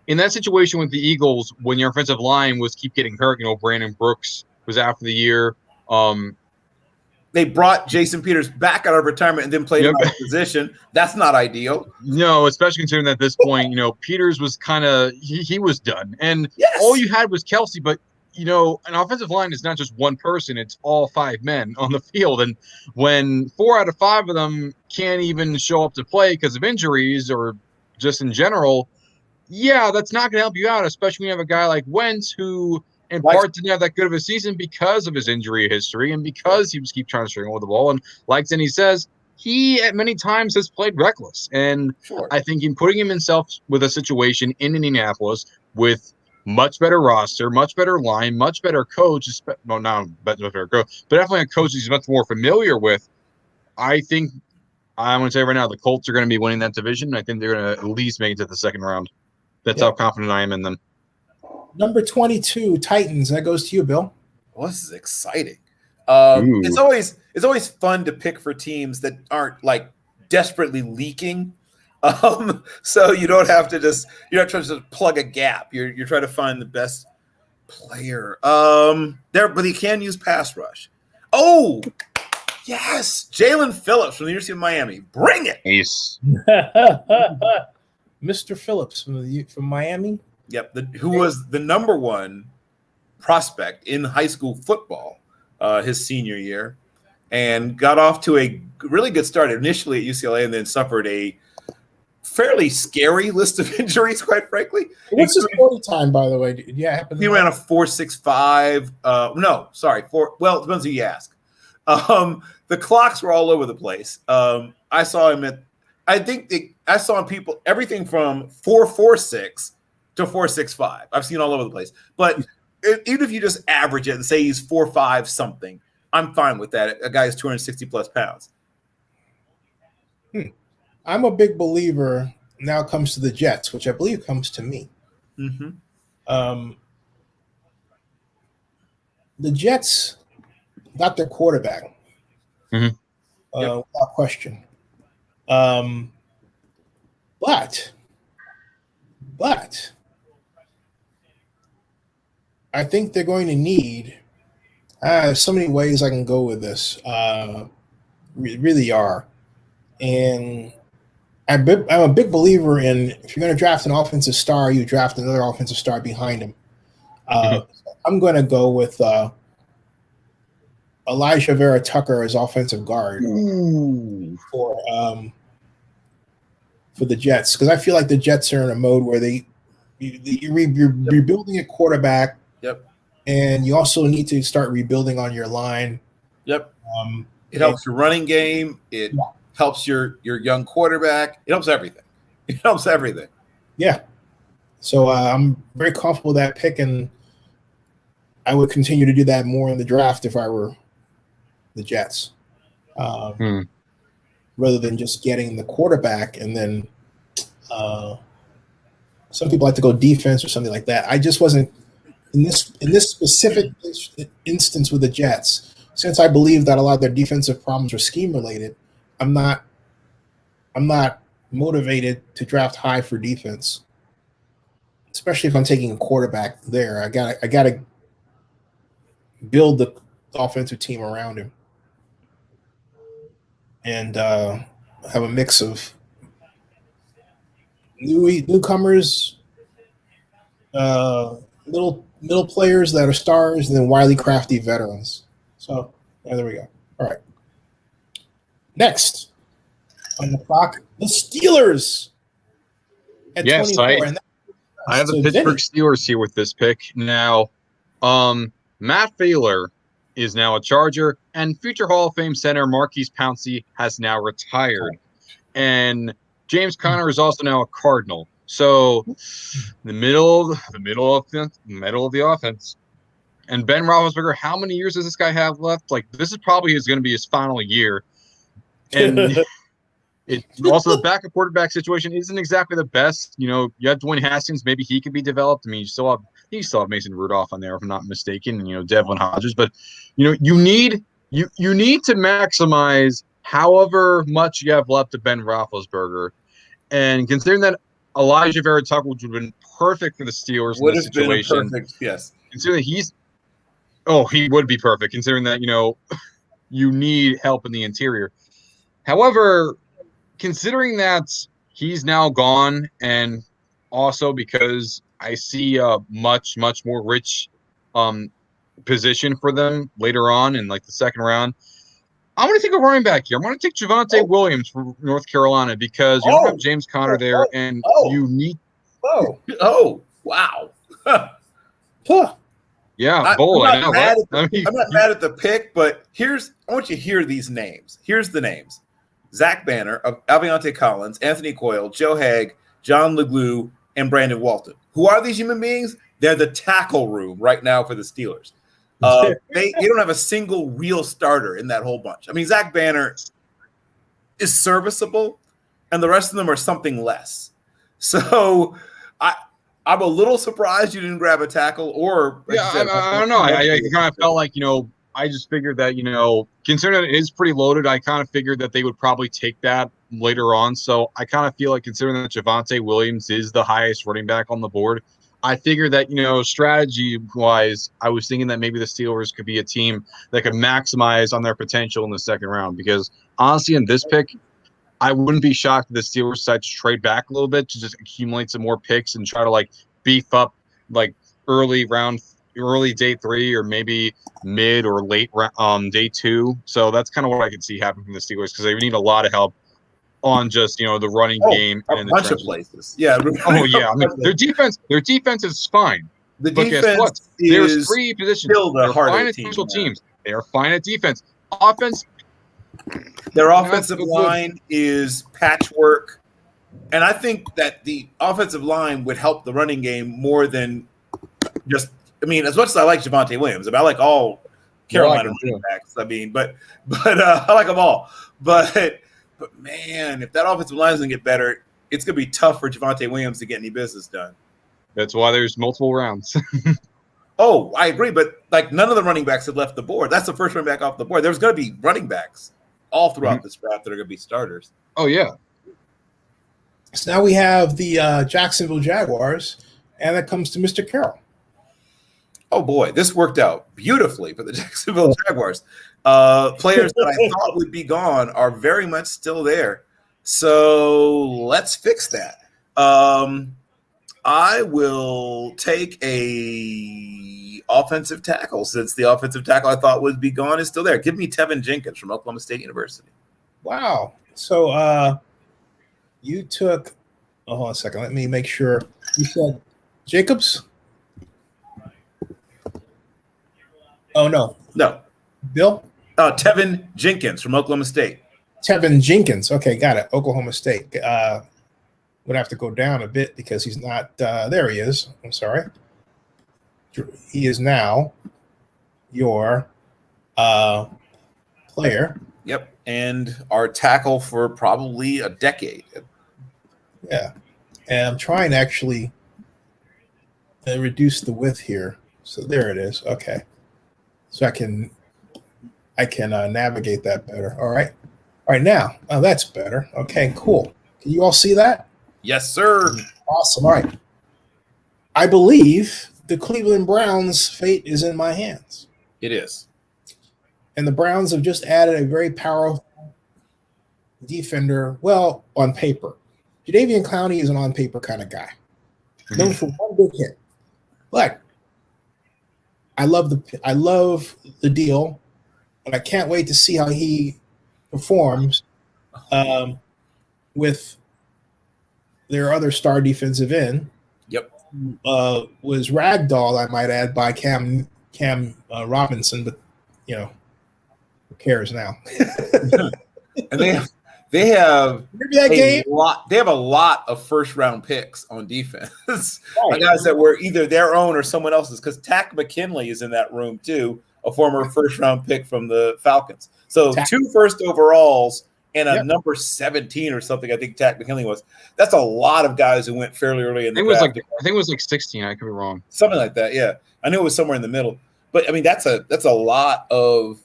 in that situation with the Eagles, when your offensive line was keep getting hurt, Brandon Brooks was out for the year. They brought Jason Peters back out of retirement and then played him out of position. That's not ideal. No, especially considering that at this point, Peters was kind of he was done, and all you had was Kelsey. But an offensive line is not just one person; it's all 5 men on the field. And when 4 out of 5 of them can't even show up to play because of injuries or just in general, that's not going to help you out. Especially when you have a guy like Wentz who, in part, didn't have that good of a season because of his injury history and because he was keep trying to string with the ball. And like Zennie says, he at many times has played reckless. And I think in putting himself with a situation in Indianapolis with much better roster, much better line, much better coach, but definitely a coach he's much more familiar with. I think I'm going to say right now the Colts are going to be winning that division. I think they're going to at least make it to the second round. That's how confident I am in them. Number 22, Titans. That goes to you, Bill. Well, this is exciting. It's always fun to pick for teams that aren't like desperately leaking. So you don't have to you're not trying to just plug a gap. You're trying to find the best player. But he can use pass rush. Oh, yes, Jalen Phillips from the University of Miami. Bring it. Ace. Mr. Phillips from Miami. Yep, who was the number 1 prospect in high school football his senior year, and got off to a really good start initially at UCLA, and then suffered a fairly scary list of injuries, quite frankly. What's his 40 time, by the way? He ran a 4.65. Well, it depends who you ask. The clocks were all over the place. I saw him I saw people everything from 4.46 to 4.65. I've seen all over the place. But even if you just average it and say he's 4.5 something, I'm fine with that. A guy is 260 plus pounds. I'm a big believer. Now it comes to the Jets, which I believe comes to me. Mm-hmm. The Jets got their quarterback, without question. But I think they're going to need so many ways I can go with this. Really are. And I'm a big believer in if you're going to draft an offensive star, you draft another offensive star behind him. I'm going to go with Elijah Vera Tucker as offensive guard for the Jets, because I feel like the Jets are in a mode where you're rebuilding a quarterback. Yep. And you also need to start rebuilding on your line. Yep. It helps your running game. It helps your young quarterback. It helps everything. It helps everything. Yeah. So I'm very comfortable with that pick, and I would continue to do that more in the draft if I were the Jets, rather than just getting the quarterback and then some people like to go defense or something like that. I just wasn't in this specific instance with the Jets, since I believe that a lot of their defensive problems are scheme related. I'm not motivated to draft high for defense, especially if I'm taking a quarterback there. I gotta build the offensive team around him and have a mix of newcomers, middle players that are stars, and then wily crafty veterans. So there we go. All right. Next on the clock, the Steelers at 24. I have the Pittsburgh Steelers here with this pick. Now, Matt Failer is now a Charger, and future Hall of Fame center Marquise Pouncey has now retired. And James Conner is also now a Cardinal. So the middle of the offense. And Ben Roethlisberger, how many years does this guy have left? Like, this is probably going to be his final year. And it also, the backup quarterback situation isn't exactly the best. You know, you have Dwayne Haskins. Maybe he could be developed. I mean, you still have Mason Rudolph on there, if I'm not mistaken, and, you know, Devlin Hodges. But, you know, you need to maximize however much you have left of Ben Roethlisberger. And considering that Elijah Vera Tucker would have been perfect for the Steelers in this situation. Perfect, yes. Considering he would be perfect, considering that, you know, you need help in the interior. However, considering that he's now gone, and also because I see a much, much more rich position for them later on in like the second round, I'm going to take a running back here. I'm going to take Javonte Williams from North Carolina because you don't have James Conner there, and you need. Wow. Yeah, bold. I'm not mad at the pick, but I want you to hear these names. Here's the names: Zach Banner, Albiante Collins, Anthony Coyle, Joe Haig, John LeGlue, and Brandon Walton. Who are these human beings? They're the tackle room right now for the Steelers. They don't have a single real starter in that whole bunch. I mean, Zach Banner is serviceable, and the rest of them are something less. So I'm a little surprised you didn't grab a tackle, or I don't know. I kind of felt like, you know, I just figured that, you know, considering it is pretty loaded, I kind of figured that they would probably take that later on. So I kind of feel like, considering that Javonte Williams is the highest running back on the board, I figured that, you know, strategy-wise, I was thinking that maybe the Steelers could be a team that could maximize on their potential in the second round. Because honestly, in this pick, I wouldn't be shocked if the Steelers decide to trade back a little bit to just accumulate some more picks and try to like beef up like early day 3 or maybe mid or late day 2. So that's kind of what I could see happen from the Steelers, because they need a lot of help on just, you know, the running game and the bunch of places. Yeah. Oh yeah. I mean, their defense is fine. The but defense guess what? There's 3 positions. They're fine at special teams. They are fine at defense. Offense. Their offensive line is patchwork. And I think that the offensive line would help the running game more than just, I mean, as much as I like Javonte Williams, I like all Carolina running backs. I mean, but I like them all. But man, if that offensive line doesn't get better, it's going to be tough for Javonte Williams to get any business done. That's why there's multiple rounds. Oh, I agree. But like, none of the running backs have left the board. That's the first running back off the board. There's going to be running backs all throughout this draft that are going to be starters. Oh, yeah. So now we have the Jacksonville Jaguars, and that comes to Mr. Carroll. Oh, boy, this worked out beautifully for the Jacksonville Jaguars. Players that I thought would be gone are very much still there. So let's fix that. I will take a offensive tackle, since the offensive tackle I thought would be gone is still there. Give me Tevin Jenkins from Oklahoma State University. Wow. So you took – hold on a second. Let me make sure. You said Jacobs? Oh, no. No. Bill? Tevin Jenkins from Oklahoma State. Tevin Jenkins. Okay, got it. Oklahoma State. Would have to go down a bit because he's not there. He is. I'm sorry. He is now your player. Yep, and our tackle for probably a decade. Yeah, and I'm trying to actually reduce the width here. So there it is. Okay, so I can navigate that better. All right now. Oh, that's better. Okay, cool. Can you all see that? Yes, sir. Awesome. All right. I believe the Cleveland Browns' fate is in my hands. It is. And the Browns have just added a very powerful defender, well, on paper. Jadeveon Clowney is an on-paper kind of guy. Known for one big hit. But I love the deal, and I can't wait to see how he performs with their other star defensive end. Yep. Was ragdoll, I might add, by Cam Robinson, but you know, who cares now? And They have Remember that game? They have a lot of first-round picks on defense. Right. Guys that were either their own or someone else's. Because Tack McKinley is in that room too, a former first-round pick from the Falcons. So 2 first overalls and a number 17 or something. I think Tack McKinley was. That's a lot of guys who went fairly early in the draft. I think it was like 16. I could be wrong. Something like that. Yeah, I knew it was somewhere in the middle. But I mean, that's a lot of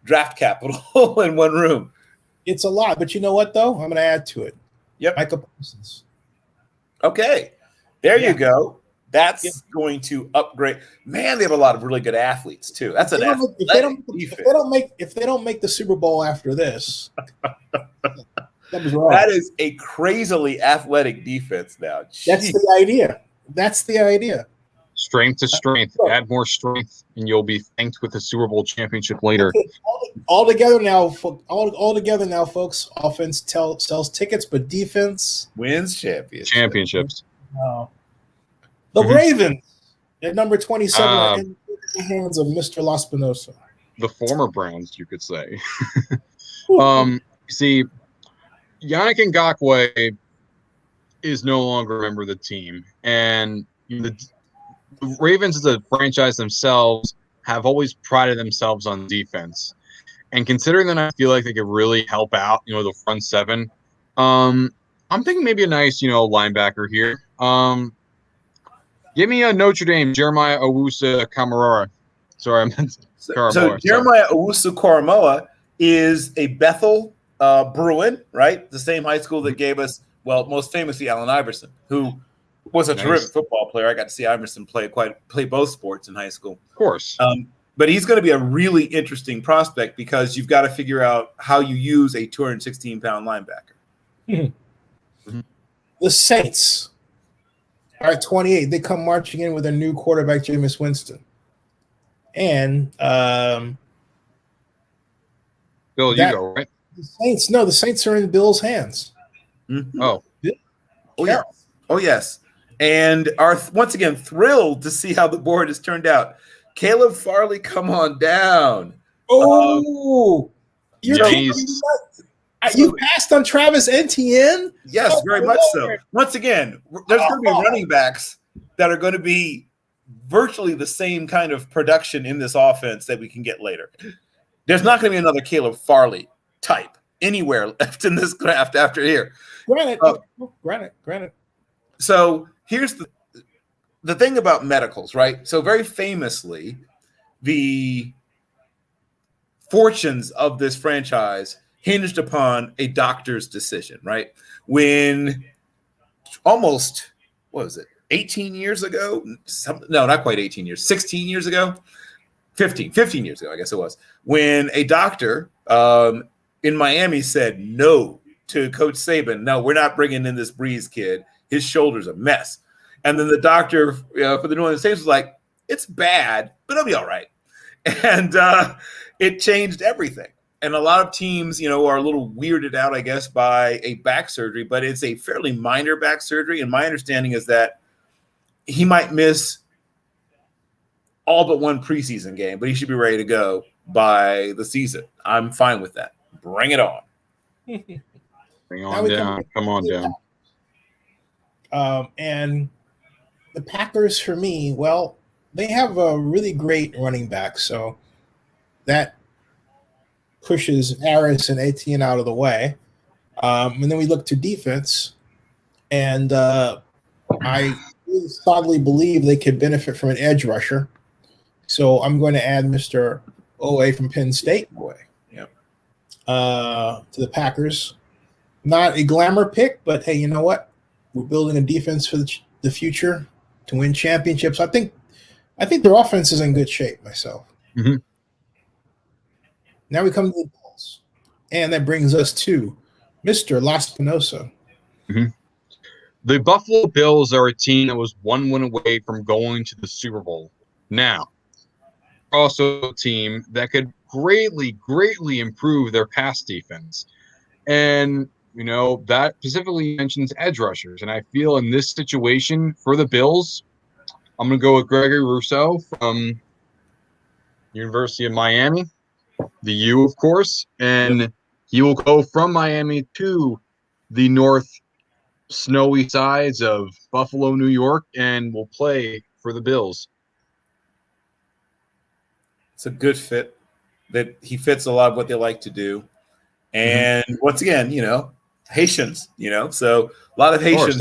draft capital in one room. It's a lot, but you know what, though? I'm going to add to it. Yep. Micah Parsons. Okay. There you go. That's going to upgrade. Man, they have a lot of really good athletes, too. That's an athletic defense. If they don't make the Super Bowl after this, that was wrong. That is a crazily athletic defense now. That's the idea. That's the idea. Strength to strength. Add more strength, and you'll be thanked with the Super Bowl championship later. All together now, folks. Offense sells tickets, but defense wins championships. The Ravens at number 27 are in the hands of Mr. Laspinosa. The former Browns, you could say. See, Yannick Ngakoue is no longer a member of the team, and the Ravens as a franchise themselves have always prided themselves on defense. And considering that I feel like they could really help out, the front seven, I'm thinking maybe a nice, linebacker here. Give me a Notre Dame, Jeremiah Owusu-Koramoah. Sorry, I meant Koramoah. So Jeremiah Owusu-Koramoah is a Bethel Bruin, right? The same high school that gave us, most famously Allen Iverson, who was a terrific football player. I got to see Iverson play both sports in high school. Of course. But he's going to be a really interesting prospect because you've got to figure out how you use a 216-pound linebacker. Mm-hmm. The Saints are at 28. They come marching in with their new quarterback, Jameis Winston. And Bill, you go, right? The Saints are in Bill's hands. Mm-hmm. Oh. Yes. And are once again thrilled to see how the board has turned out. Caleb Farley, come on down. Oh, you passed on Travis Etienne? Yes, very much so. Once again, there's going to be running backs that are going to be virtually the same kind of production in this offense that we can get later. There's not going to be another Caleb Farley type anywhere left in this draft after here. Granted. So here's the thing about medicals, right? So very famously, the fortunes of this franchise hinged upon a doctor's decision, right? When almost, 18 years ago? No, not quite 18 years, 16 years ago? 15 years ago, I guess it was, when a doctor in Miami said no to Coach Saban. No, we're not bringing in this Breeze kid. His shoulder's a mess. And then the doctor for the New Orleans Saints was like, it's bad, but it'll be all right. And it changed everything. And a lot of teams, are a little weirded out, I guess, by a back surgery, but it's a fairly minor back surgery. And my understanding is that he might miss all but one preseason game, but he should be ready to go by the season. I'm fine with that. Bring it on. Bring on down. Come on down. And the Packers, for me, they have a really great running back, so that pushes Harris and Etienne out of the way. And then we look to defense, and I really solidly believe they could benefit from an edge rusher. So I'm going to add Mr. Owe from Penn State to the Packers. Not a glamour pick, but hey, you know what? We're building a defense for the future to win championships. I think their offense is in good shape myself. Mm-hmm. Now we come to the Bills, and that brings us to Mr. Laspinosa. Mm-hmm. The Buffalo Bills are a team that was one win away from going to the Super Bowl. Now, also a team that could greatly, greatly improve their pass defense. And, that specifically mentions edge rushers. And I feel in this situation for the Bills, I'm going to go with Gregory Rousseau from University of Miami, the U, of course. And he will go from Miami to the north snowy sides of Buffalo, New York, and will play for the Bills. It's a good fit. That he fits a lot of what they like to do. And once again, Haitians, so a lot of Haitians,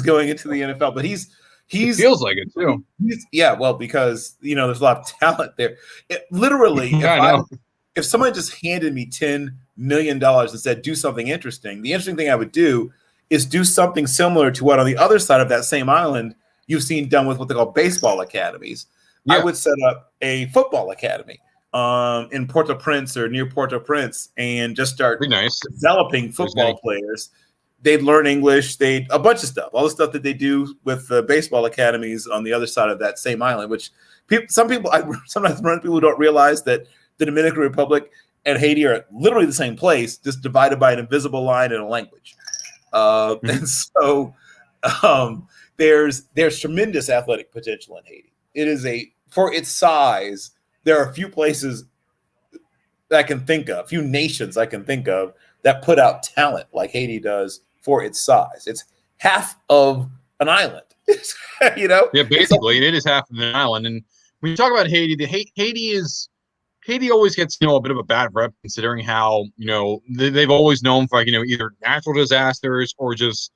going into the NFL, but he's it feels like it too. Well, because there's a lot of talent there. Literally, if someone just handed me $10 million and said do something interesting, the interesting thing I would do is do something similar to what on the other side of that same island you've seen done with what they call baseball academies. I would set up a football academy in Port-au-Prince or near Port-au-Prince and just start developing football players. They'd learn English, a bunch of stuff, all the stuff that they do with the baseball academies on the other side of that same island, which sometimes run people who don't realize that the Dominican Republic and Haiti are literally the same place, just divided by an invisible line and a language. And so there's tremendous athletic potential in Haiti. It is for its size, there are a few places that I can think of, few nations I can think of that put out talent like Haiti does for its size. It's half of an island, Yeah, basically, it is half of an island. And when you talk about Haiti, Haiti always gets, a bit of a bad rep considering how, they've always known for either natural disasters or just,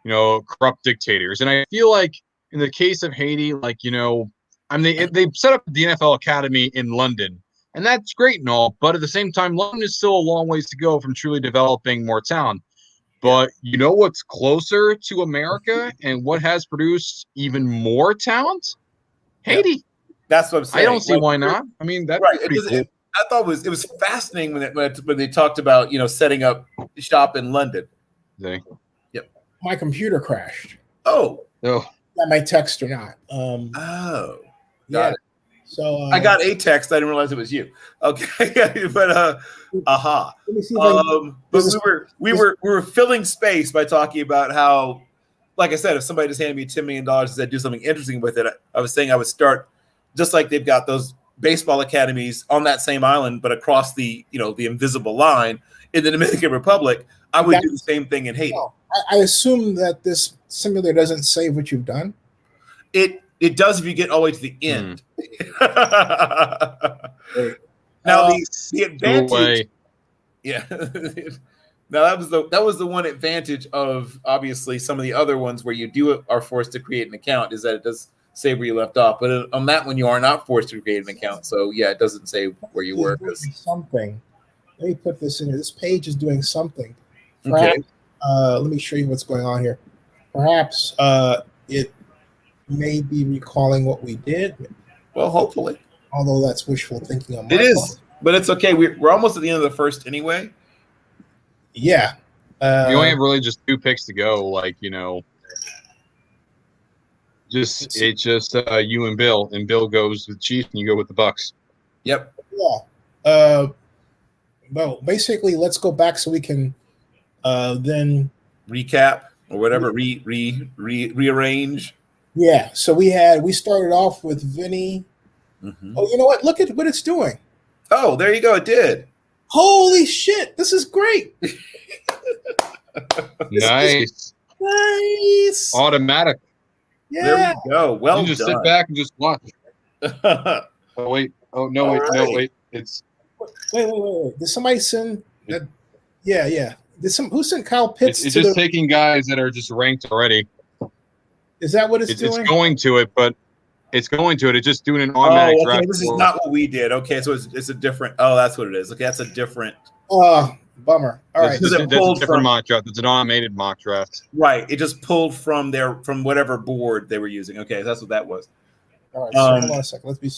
corrupt dictators. And I feel like in the case of Haiti, they've set up the NFL Academy in London, and that's great and all, but at the same time, London is still a long ways to go from truly developing more talent. But what's closer to America and what has produced even more talent? Haiti. Yeah. That's what I'm saying. I don't see why not. I mean, that's pretty cool. I thought it was fascinating when they talked about setting up shop in London. Yep. My computer crashed. Oh. That my text or not. Got it. So I got a text. I didn't realize it was you. Okay, but Let me see but we were filling space by talking about how, like I said, if somebody just handed me $10 million and said do something interesting with it, I was saying I would start just like they've got those baseball academies on that same island, but across the the invisible line in the Dominican Republic. I would do the same thing in Haiti. I assume that this simulator doesn't say what you've done. It does if you get all the way to the end. Now the advantage, Now that was the one advantage of obviously some of the other ones where you are forced to create an account is that it does say where you left off, but on that one you are not forced to create an account. So it doesn't say where you were. Something. Let me put this in here. This page is doing something. Perhaps, let me show you what's going on here. Perhaps it may be recalling what we did. Well, hopefully. Although that's wishful thinking on my part. It is, but it's okay. We're almost at the end of the first anyway. Yeah. We only have really just 2 picks to go. It's just you and Bill. And Bill goes with the Chiefs and you go with the Bucks. Yep. Yeah. Well, basically, let's go back so we can then recap or whatever, rearrange. Yeah. So we started off with Vinny. Mm-hmm. Oh, you know what? Look at what it's doing. Oh, there you go. It did. Holy shit! This is great. Nice. Automatic. Yeah. There we go. Well, you just done. Sit back and just watch. Oh wait. Oh no! Wait. Right. No wait. It's. Wait. Did somebody send that? Yeah. Who sent Kyle Pitts? It's just taking guys that are just ranked already. Is that what it's doing? It's going to it, but it's going to it. It's just doing an automatic draft. This is not what we did. Okay, so it's a different. Oh, that's what it is. Okay, that's a different. Bummer. All right, that's a different mock draft. It's an automated mock draft. Right. It just pulled from whatever board they were using. Okay, that's what that was. All right. So hold on a second. Let's be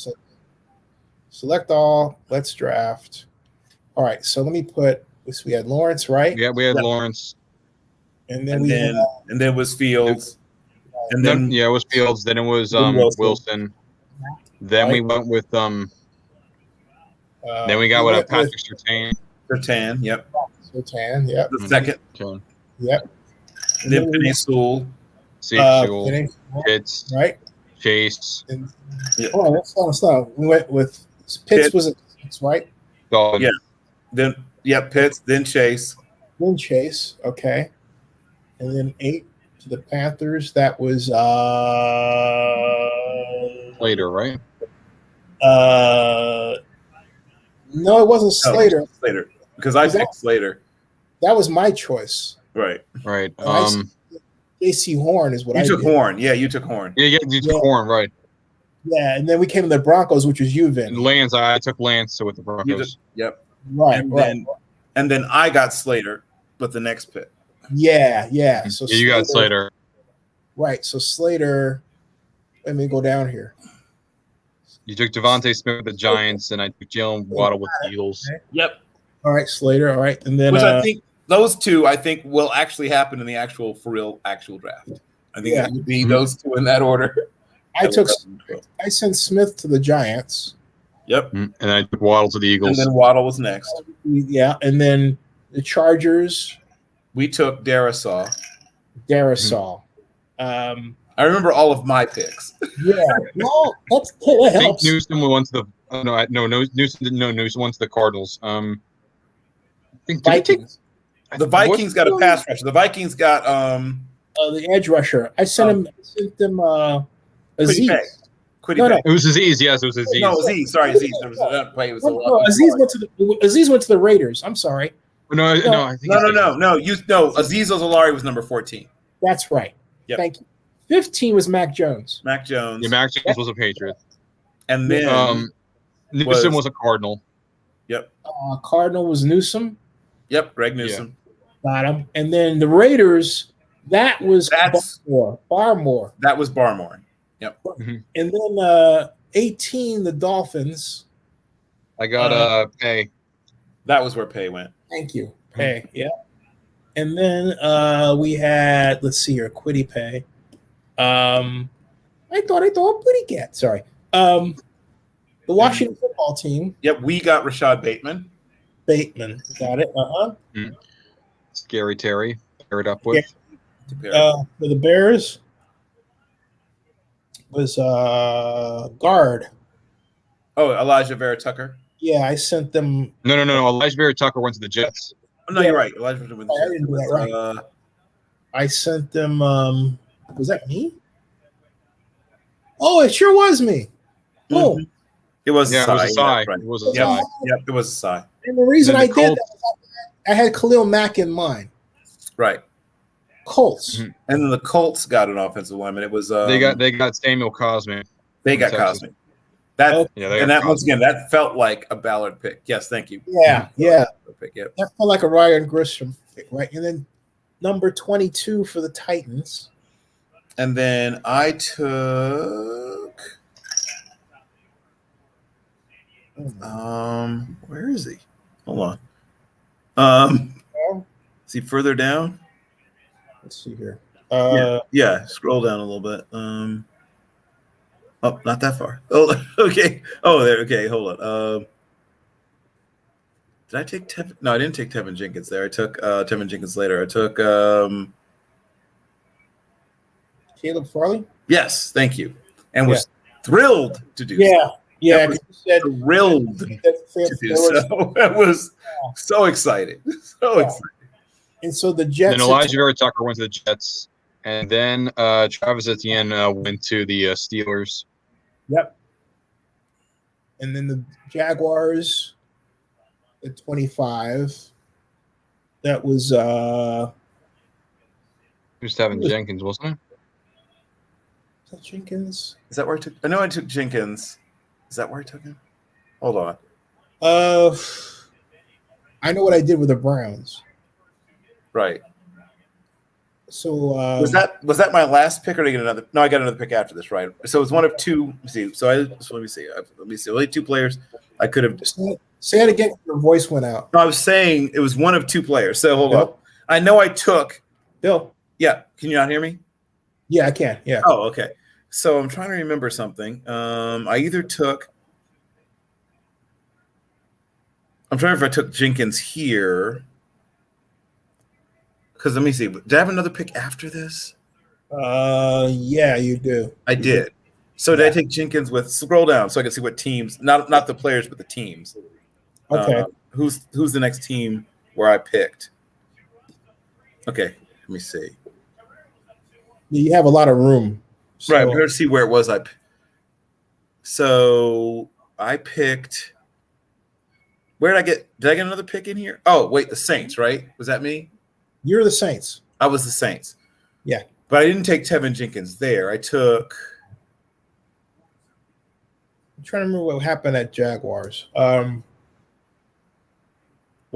select all. Let's draft. All right. So let me put. So we had Lawrence, right? Yeah, we had Lawrence. And then it was Fields. And then it was Fields. Then it was Wilson. Then we went with then we got Patrick Surtain. Surtain, yep. Surtain, yep. The second. Yep. And then Penny Sewell. Sewell. Pitts. Right. Chase. Let's stop. We went with Pitts was at 6, right? Dalton. Yeah. Then Yep, Pitts, then Chase. Then Chase, okay. And then 8 to the Panthers. That was Later, right? No, it wasn't Slater. Slater. Because I picked Slater. That was my choice. Right. Right. J.C. Horn is what I took did. Horn. Yeah, you took Horn. Yeah, you took Horn, right. Yeah, and then we came to the Broncos, which was you, Vin. And Lance, I took Lance with the Broncos. Yep. Right, and then I got Slater with the next pick. Yeah. So you got Slater. Right. So Slater, let me go down here. You took Devontae Smith with the Giants, and I took Jalen Waddle with the Eagles. Okay. Yep. All right, Slater. All right, and then which I think those two will actually happen in the actual draft. I think it would be those two in that order. I sent Smith to the Giants. Yep. And I took Waddle to the Eagles. And then Waddle was next. Yeah, and then the Chargers. We took Darisaw. I remember all of my picks. Yeah, well, that helps. Newsom went to the Newsom went to the Cardinals. I think Vikings. The Vikings got a pass rusher. The Vikings got the edge rusher. I sent them Aziz. No. It was Aziz. Yes, it was Aziz. No, Aziz. Sorry, Aziz. There was that play. Aziz went to the Raiders. I'm sorry. No. I think no. Aziz Ojulari was number 14. That's right. Yep. Thank you. 15 was Mac Jones. Yeah, Mac Jones was a Patriot. And then Newsom was a Cardinal. Yep. Cardinal was Newsom. Yep, Greg Newsom. Yeah. Got him. And then the Raiders, that was Barmore. That was Barmore. Yep. Mm-hmm. And then 18, the Dolphins. I got Pay. That was where Pay went. Thank you. Pay, yeah. And then we had, let's see here, Quiddy Pay. I thought Quiddy get. Sorry. The Washington football team. Yep, we got Rashad Bateman. Got it. Scary Terry. Paired up with. For the Bears was guard. Oh, Elijah Vera Tucker. Yeah, I sent them. No. Elijah Vera Tucker went to the Jets. Oh, no, you're right. Elijah Vera went to the Jets. I didn't do that right. I sent them. Was that me? Oh, it sure was me. Oh, mm-hmm. It was a sigh. It was a sigh. Yep, it was a sigh. And the reason I did that, I had Khalil Mack in mind. Right. Colts. Mm-hmm. And then the Colts got an offensive lineman. It was they got Samuel Cosme. They got Cosme. Once again, that felt like a Ballard pick. Yes, thank you. Yeah. Pick, yep. That felt like a Ryan Grisham pick, right? And then number 22 for the Titans. And then I took where is he? Hold on. Is he further down? Let's see here. Yeah, scroll down a little bit. Oh, not that far. Oh, okay. Oh, there. Okay, hold on. Did I take Tevin? No, I didn't take Tevin Jenkins there. I took Tevin Jenkins later. I took Caleb Farley? Yes, thank you. And was thrilled to do so. Yeah, thrilled to do so. I was so excited. Excited. And so the Jets. Then Elijah Vera Tucker went to the Jets. And then Travis Etienne went to the Steelers. Yep. And then the Jaguars at 25. That was just having Jenkins, wasn't it? Is that Jenkins? Is that where I took? I know I took Jenkins. Is that where I took him? Hold on. I know what I did with the Browns. Right. So was that my last pick, or did I get another? No, I got another pick after this, right? So it was one of two. Let me see. Only two players I could have. Say it again. Your voice went out. No, I was saying it was one of two players. So hold on. I know I took Bill. Yeah. Can you not hear me? Yeah, I can. Yeah. Oh, okay. So I'm trying to remember something. I either took. I'm trying to remember if I took Jenkins here. Because let me see. Did I have another pick after this? Yeah, you do. I did. So did I take Jenkins with scroll down so I can see what teams, not the players, but the teams. Okay. Who's the next team where I picked? Okay, let me see. You have a lot of room. So, Right, we're gonna see where it was. So I picked. Where did I get? Did I get another pick in here? Oh, wait, the Saints, right? Was that me? You're the Saints. I was the Saints. Yeah. But I didn't take Tevin Jenkins there. I took. I'm trying to remember what happened at Jaguars. Well,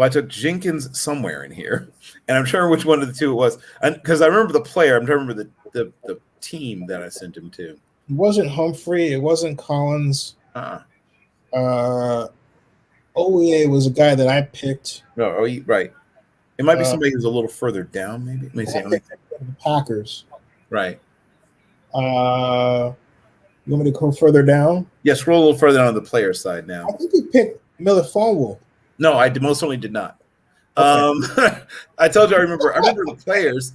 I took Jenkins somewhere in here, and I'm sure which one of the two it was. Because I remember the player. I'm trying to remember the team that I sent him to. It wasn't Humphrey. It wasn't Collins. OEA was a guy that I picked. No, right. It might be somebody who's a little further down, maybe. Let me see. The Packers. Right. You want me to go further down? Yeah, scroll a little further down on the player side now. I think you picked Miller Fonwool. No, I most certainly did not. Okay. I told you I remember the players.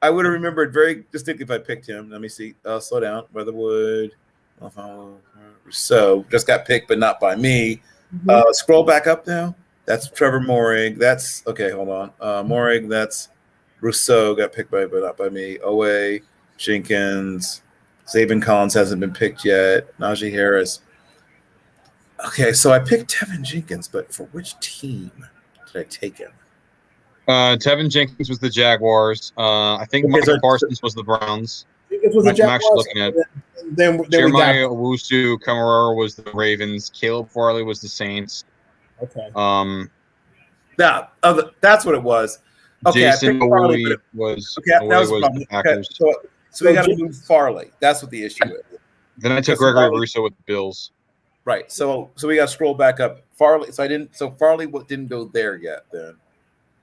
I would have remembered very distinctly if I picked him. Let me see. Slow down. Weatherwood. So just got picked, but not by me. Mm-hmm. Scroll back up now. That's Trevor Morig. That's okay. Hold on. Morig. That's Rousseau. Got picked by, but not by me. Owe, Jenkins, Zaven Collins hasn't been picked yet. Najee Harris. Okay, so I picked Tevin Jenkins, but for which team did I take him? Tevin Jenkins was the Jaguars. I think Michael Parsons was the Browns. It was the Jaguars. I'm actually looking at. Then Jeremiah Owusu-Kamara was the Ravens. Caleb Farley was the Saints. Okay. That's what it was. Okay, Jason Farley was the Packers. Okay, so we got to move Farley. That's what the issue is. Then I took Gregory Rousseau with the Bills. Right. So we got to scroll back up. Farley. So Farley didn't go there yet. Then.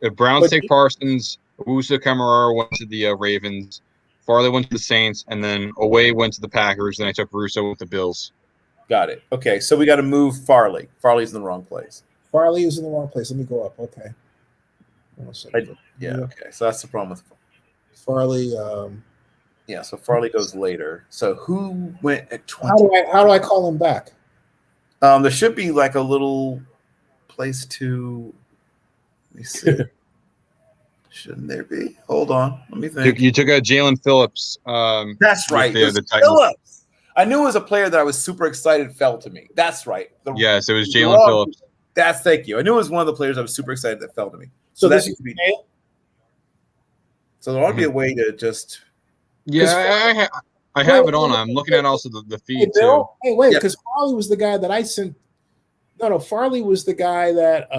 The Browns take Parsons. Owusu-Kamara went to the Ravens. Farley went to the Saints, and then Away went to the Packers. Then I took Rousseau with the Bills. Got it. Okay, so we got to move Farley. Farley's in the wrong place. Farley is in the wrong place. Let me go up. Okay. Okay. So that's the problem with Farley. Yeah, so Farley goes later. So who went at 20? How do I call him back? There should be like a little place to. Let me see. Shouldn't there be? Hold on. Let me think. You took a Jalen Phillips. That's right. The Phillips. I knew it was a player that I was super excited fell to me. That's right. Yes, it was Jalen Phillips. Thank you. I knew it was one of the players I was super excited that fell to me. So that needs to be. So there ought to be a way to just. Yeah, I have it on. I'm looking at also the feed too. Hey, wait, because Farley was the guy that I sent. No, Farley was the guy that.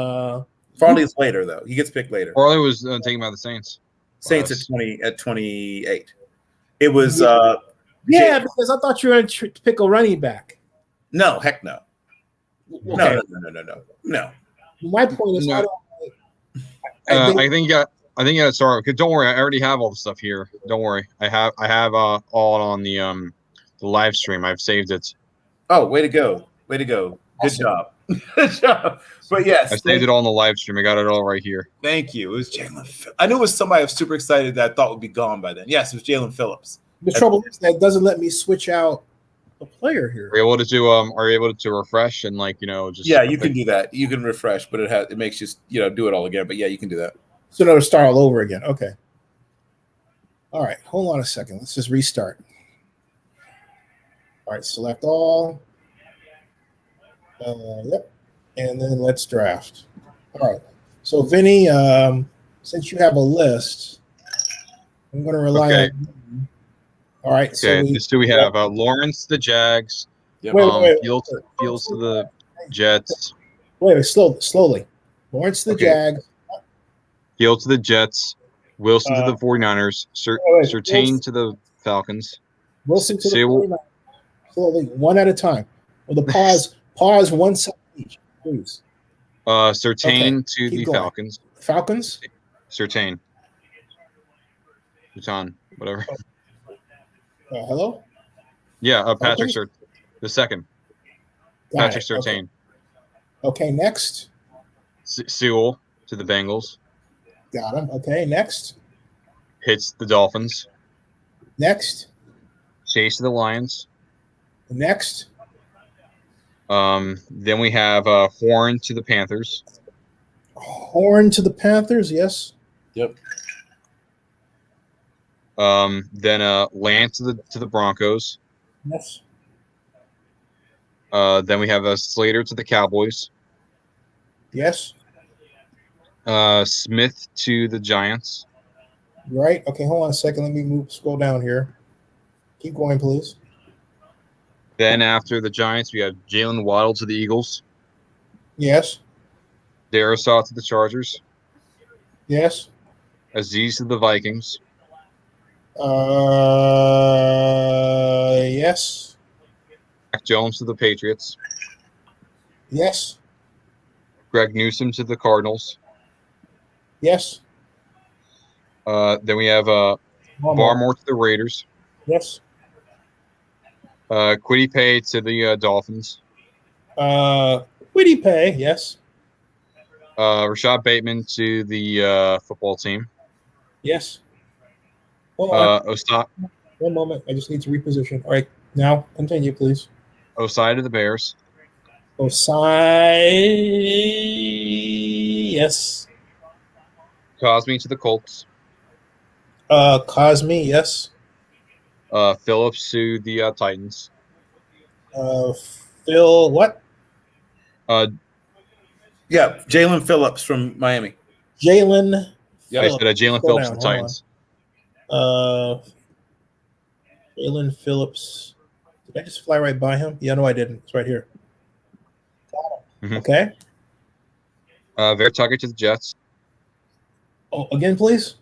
Farley is later though. He gets picked later. Farley was taken by the Saints. Saints at 28. It was. Because I thought you were going to pick a running back. No, heck no. Okay. No. My point is, no. I think you got to start. Don't worry, I already have all the stuff here. Don't worry, I have all on the live stream. I've saved it. Oh, way to go! Good awesome. Job. Good job. But yes, I saved it all on the live stream. I got it all right here. Thank you. It was Jalen. I knew it was somebody I was super excited that I thought would be gone by then. Yes, it was Jalen Phillips. The trouble is that it doesn't let me switch out a player here. Are you able to do? Are you able to refresh and just? Yeah, you can do that. You can refresh, but it makes you do it all again. But yeah, you can do that. So it'll start all over again. Okay. All right. Hold on a second. Let's just restart. All right. Select all. Yep. And then let's draft. All right. So Vinny, since you have a list, I'm going to rely on you. All right. Okay. So we have Lawrence to the Jags. Yep. Wait. Fields to the Jets. Wait. Slowly. Lawrence to the Jags. Fields to the Jets. Wilson to the 49ers. Surtain to the Falcons. Wilson to the 49ers. Slowly, one at a time. With a pause. Pause 1 second each, please. Surtain to the Falcons. Falcons? Surtain. Bhutan, whatever. Hello? Yeah, Patrick Surtain. The second. Patrick Surtain. Okay, next. Sewell to the Bengals. Got him. Okay, next. Hits the Dolphins. Next. Chase to the Lions. Next. Then we have Horn to the Panthers. Horn to the Panthers, yes. Yep. Then Lamb to the Broncos. Yes. Then we have Slater to the Cowboys. Yes. Smith to the Giants. Right. Okay, hold on a second. Let me scroll down here. Keep going, please. Then after the Giants, we have Jalen Waddle to the Eagles. Yes. Darisaw to the Chargers. Yes. Aziz to the Vikings. Yes. Mac Jones to the Patriots. Yes. Greg Newsome to the Cardinals. Yes. Then we have Barmore to the Raiders. Yes. Kwity Paye to the Dolphins. Kwity Paye, yes. Rashad Bateman to the football team. Yes. Hold on. 1 moment. I just need to reposition. All right. Now, continue, please. Osai to the Bears. Osai. Yes. Cosme to the Colts. Cosme, yes. Phillips to the Titans. Phil, what? Yeah, Jalen Phillips from Miami. Jalen. Yeah, I said Jalen Phillips to the Titans. Jalen Phillips. Did I just fly right by him? Yeah, no, I didn't. It's right here. Mm-hmm. Okay. Vera Tucker to the Jets. Oh, again, please.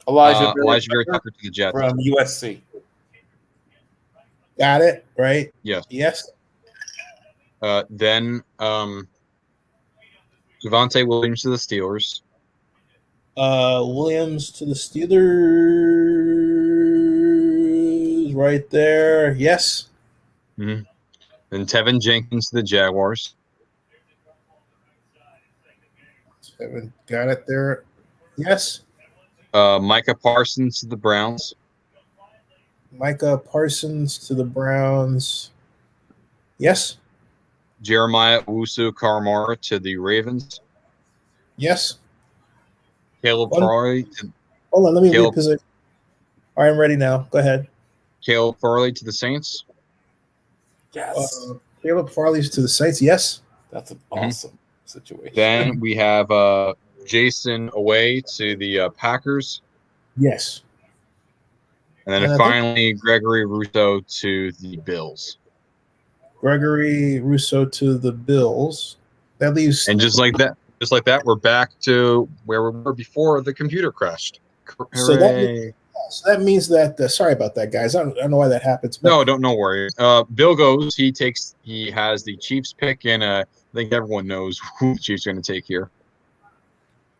Elijah Vera Tucker to the Jets from USC. Got it. Right. Yes. Yes. Then Javonte Williams to the Steelers. Williams to the Steelers. Right there. Yes. Mm-hmm. Then Tevin Jenkins to the Jaguars. Tevin, got it there. Yes. Micah Parsons to the Browns. Micah Parsons to the Browns. Yes. Jeremiah Owusu-Koramoah to the Ravens. Yes. Caleb Farley. Hold on, let me reposition. All right, I'm ready now. Go ahead. Caleb Farley to the Saints. Yes. Caleb Farley's to the Saints. Yes. That's an awesome situation. Then we have Jason Away to the Packers. Yes. And then finally, Gregory Rousseau to the Bills. Gregory Rousseau to the Bills. That leaves. And just like that, we're back to where we were before the computer crashed. So that means that. Sorry about that, guys. I don't know why that happens. No, don't worry. Bill goes. He has the Chiefs pick, and I think everyone knows who the Chiefs are going to take here.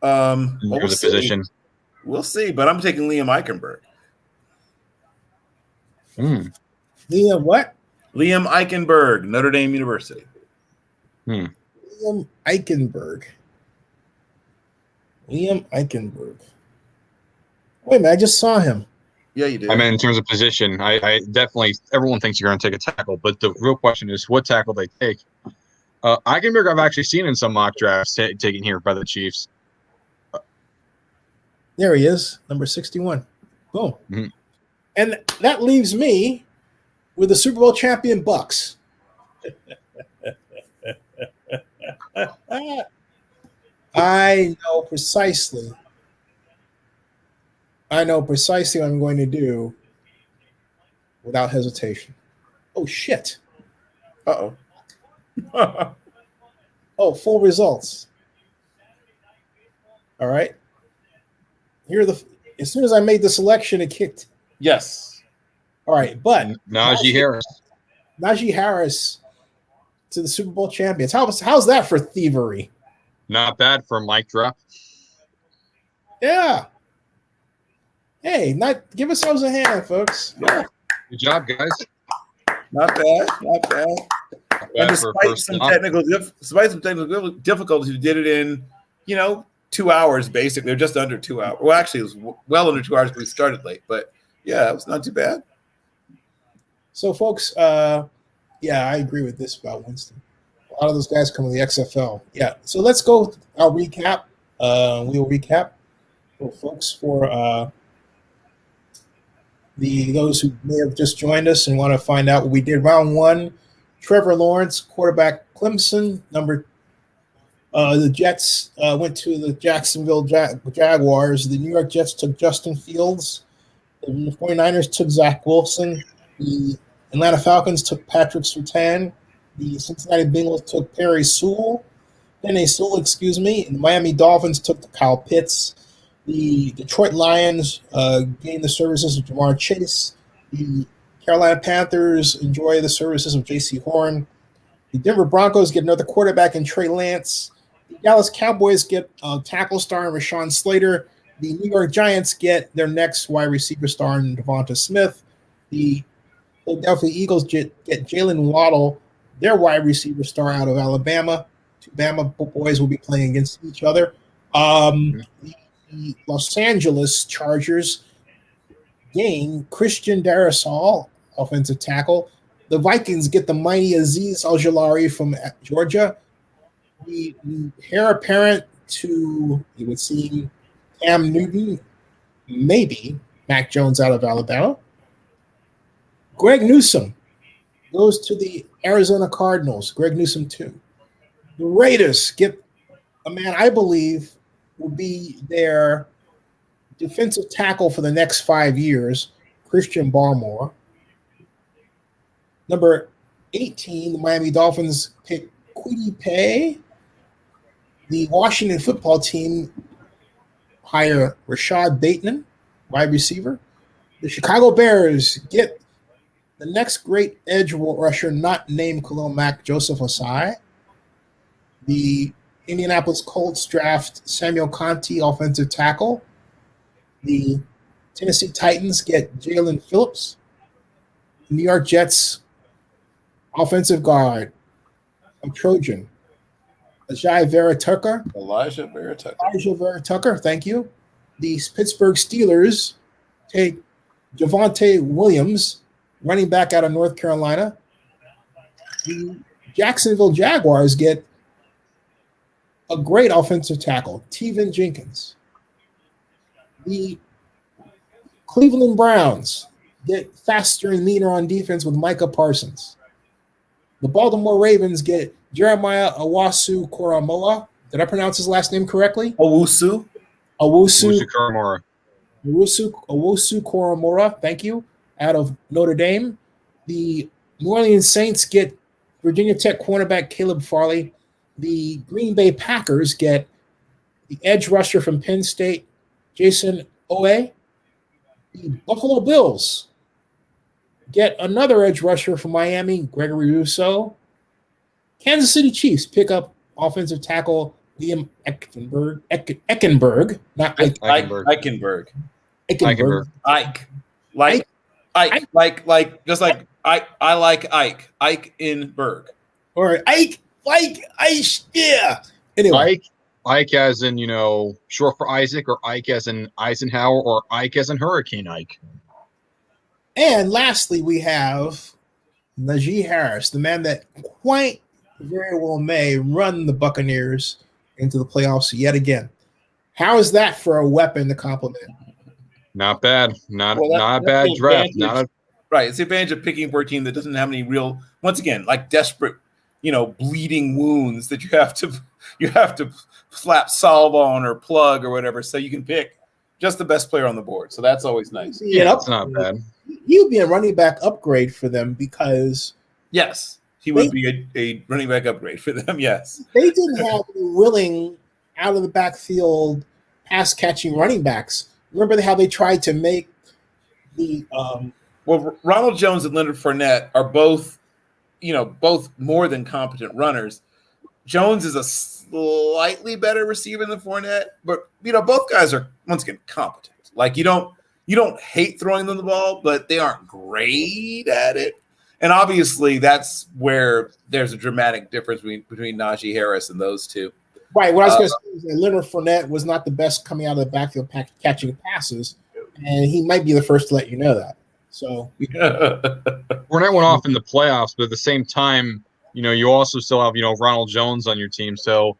We'll see. Position. We'll see, but I'm taking Liam Eichenberg. Liam what? Liam Eichenberg, Notre Dame University. Liam Eichenberg. Liam Eichenberg. Wait a minute, I just saw him. Yeah, you did. I mean, in terms of position, I definitely, everyone thinks you're going to take a tackle, but the real question is what tackle they take. Eichenberg, I've actually seen in some mock drafts taken here by the Chiefs. There he is, number 61. Boom. Mm-hmm. And that leaves me with the Super Bowl champion Bucks. I know precisely what I'm going to do without hesitation. Oh, shit. Uh-oh. Oh, full results. All right. As soon as I made the selection, it kicked. Yes. All right, but Najee Harris to the Super Bowl champions. How's that for thievery? Not bad for a mic drop. Yeah. Hey, give ourselves a hand, folks. Yeah. Good job, guys. Not bad. And despite some technical difficulties, we did it in, 2 hours, basically, or just under 2 hours. Well, actually, it was well under 2 hours because we started late. But, yeah, it was not too bad. So, folks, Yeah, I agree with this about Winston. A lot of those guys come to the XFL. Yeah, so let's go with our recap. We'll recap for folks for those who may have just joined us and want to find out what we did. Round one, Trevor Lawrence, quarterback Clemson. The Jets went to the Jacksonville Jaguars. The New York Jets took Justin Fields. The 49ers took Zach Wilson. The Atlanta Falcons took Patrick Surtain. The Cincinnati Bengals took Penei Sewell. And the Miami Dolphins took Kyle Pitts. The Detroit Lions gained the services of Jamar Chase. The Carolina Panthers enjoy the services of J.C. Horn. The Denver Broncos get another quarterback in Trey Lance. The Dallas Cowboys get a tackle star in Rashawn Slater. The New York Giants get their next wide receiver star in Devonta Smith. The Philadelphia Eagles get Jalen Waddle, their wide receiver star out of Alabama. Two Bama boys will be playing against each other. The Los Angeles Chargers gain Christian Darrisaw, offensive tackle. The Vikings get the mighty Azeez Al-Jilari from Georgia. The heir apparent to, you would see, Cam Newton, maybe Mac Jones out of Alabama. Greg Newsome goes to the Arizona Cardinals. Greg Newsome, too. The Raiders get a man I believe will be their defensive tackle for the next 5 years, Christian Barmore. Number 18, the Miami Dolphins pick Kwity Paye. The Washington football team hire Rashad Bateman, wide receiver. The Chicago Bears get the next great edge rusher not named Khalil Mack, Joseph Osai. The Indianapolis Colts draft Samuel Conti, offensive tackle. The Tennessee Titans get Jalen Phillips. The New York Jets offensive guard, a Trojan, Elijah Vera Tucker, thank you. The Pittsburgh Steelers take Javonte Williams, running back out of North Carolina. The Jacksonville Jaguars get a great offensive tackle, Tevin Jenkins. The Cleveland Browns get faster and leaner on defense with Micah Parsons. The Baltimore Ravens get Jeremiah Owusu-Koramoah. Did I pronounce his last name correctly? Owusu-Koramoah, thank you, out of Notre Dame. The New Orleans Saints get Virginia Tech cornerback Caleb Farley. The Green Bay Packers get the edge rusher from Penn State, Jason Owe. The Buffalo Bills get another edge rusher from Miami, Gregory Rousseau. Kansas City Chiefs pick up offensive tackle Liam Eichenberg, not Eichenberg. Ike. Just like I like Ike. Eichenberg. Or Ike, yeah. Anyway. Ike as in, short for Isaac, or Ike as in Eisenhower, or Ike as in Hurricane Ike. And lastly, we have Najee Harris, the man that quite very well may run the Buccaneers into the playoffs yet again. How is that for a weapon to complement? Not bad. Not a bad draft. Right. It's the advantage of picking for a team that doesn't have any real, once again, like desperate, bleeding wounds that you have to slap salve on or plug or whatever, so you can pick just the best player on the board. So that's always nice. Yeah, it's not bad. He would be a running back upgrade for them because yes, he would be a running back upgrade for them. Yes, they didn't have willing out of the backfield pass catching running backs. Remember how they tried to make the well, Ronald Jones and Leonard Fournette are both more than competent runners. Jones is a slightly better receiver than Fournette, but both guys are once again competent. Like you don't hate throwing them the ball, but they aren't great at it. And obviously, that's where there's a dramatic difference between Najee Harris and those two. Right. What I was going to say is that Leonard Fournette was not the best coming out of the backfield catching passes, and he might be the first to let you know that. So Fournette went off in the playoffs, but at the same time, you also still have, Ronald Jones on your team. So,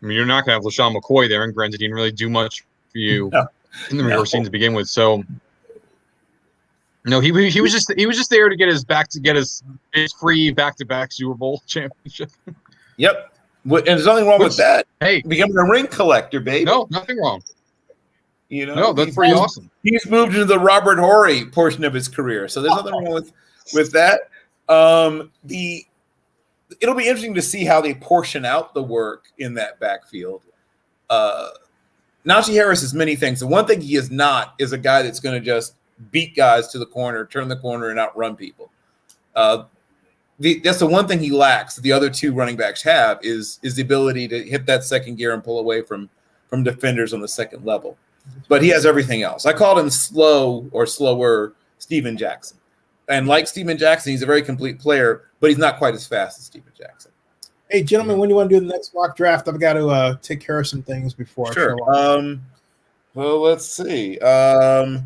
I mean, you're not going to have LaShawn McCoy there. And granted, he didn't really do much for you in the regular season to begin with. So, no, he was just there to get his free back-to-back Super Bowl championship. Yep. And there's nothing wrong with that. Hey, becoming a ring collector, baby. No, nothing wrong. No, that's pretty awesome. He's moved into the Robert Horry portion of his career, so there's nothing wrong with that. It'll be interesting to see how they portion out the work in that backfield. Najee Harris is many things. The one thing he is not is a guy that's going to just beat guys to the corner, turn the corner, and outrun people. That's the one thing he lacks. The other two running backs have is the ability to hit that second gear and pull away from defenders on the second level. But he has everything else. I called him slow or slower Steven Jackson. And like Steven Jackson, he's a very complete player, but he's not quite as fast as Steven Jackson. Hey, gentlemen, when you want to do the next mock draft, I've got to take care of some things before. Sure. Well, let's see. Let's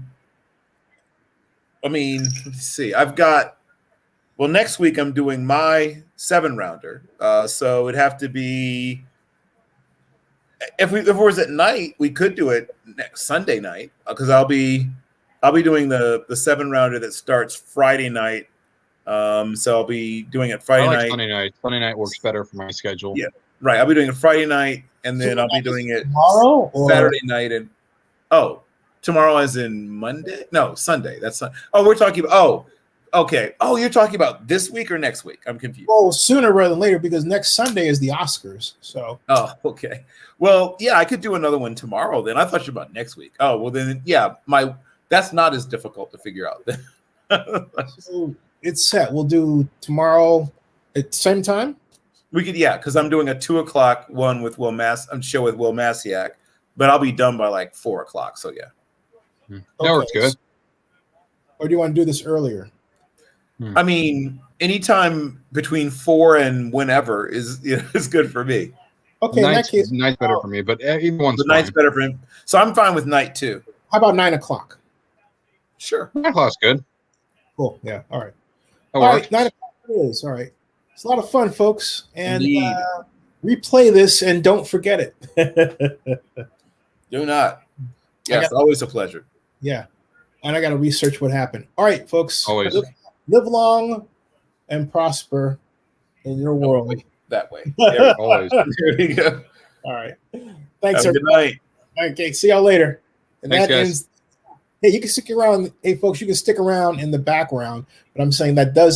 see. Next week I'm doing my 7-rounder. So it'd have to be if it was at night, we could do it next Sunday night because I'll be doing the 7-rounder that starts Friday night. So I'll be doing it Friday night. Sunday night. Sunday night works better for my schedule. Yeah, right. I'll be doing it Friday night, and then I'll be doing it tomorrow or Saturday night. And tomorrow as in Monday? No, Sunday. That's not. Oh, we're talking about. Oh, okay. Oh, you're talking about this week or next week? I'm confused. Well, sooner rather than later because next Sunday is the Oscars. So. Oh, okay. Well, yeah, I could do another one tomorrow. Then I thought you were about next week. Oh, well then, yeah, that's not as difficult to figure out. So it's set. We'll do tomorrow at the same time. We could, yeah, because I'm doing a 2:00 one with show with Will Masiak, but I'll be done by like 4:00. So yeah, that works good. Or do you want to do this earlier? I mean, anytime between 4 and whenever is good for me. Okay, night's, in that case, night's better for me, but either one's the night's better for him. So I'm fine with night too. How about 9:00? Sure, 9 o'clock's good. Cool. Yeah. All right. That All works. right. 9:00 it is. All right. It's a lot of fun, folks. And replay this and don't forget it. Do not. Yes, always a pleasure. Yeah. And I got to research what happened. All right, folks. Always. Live long and prosper in your world. That way. Always. There you go. All right. Thanks, Have a good night. Okay. See y'all later. And Thanks, that guys. ends. Hey, you can stick around. Hey, folks, you can stick around in the background. But I'm saying that does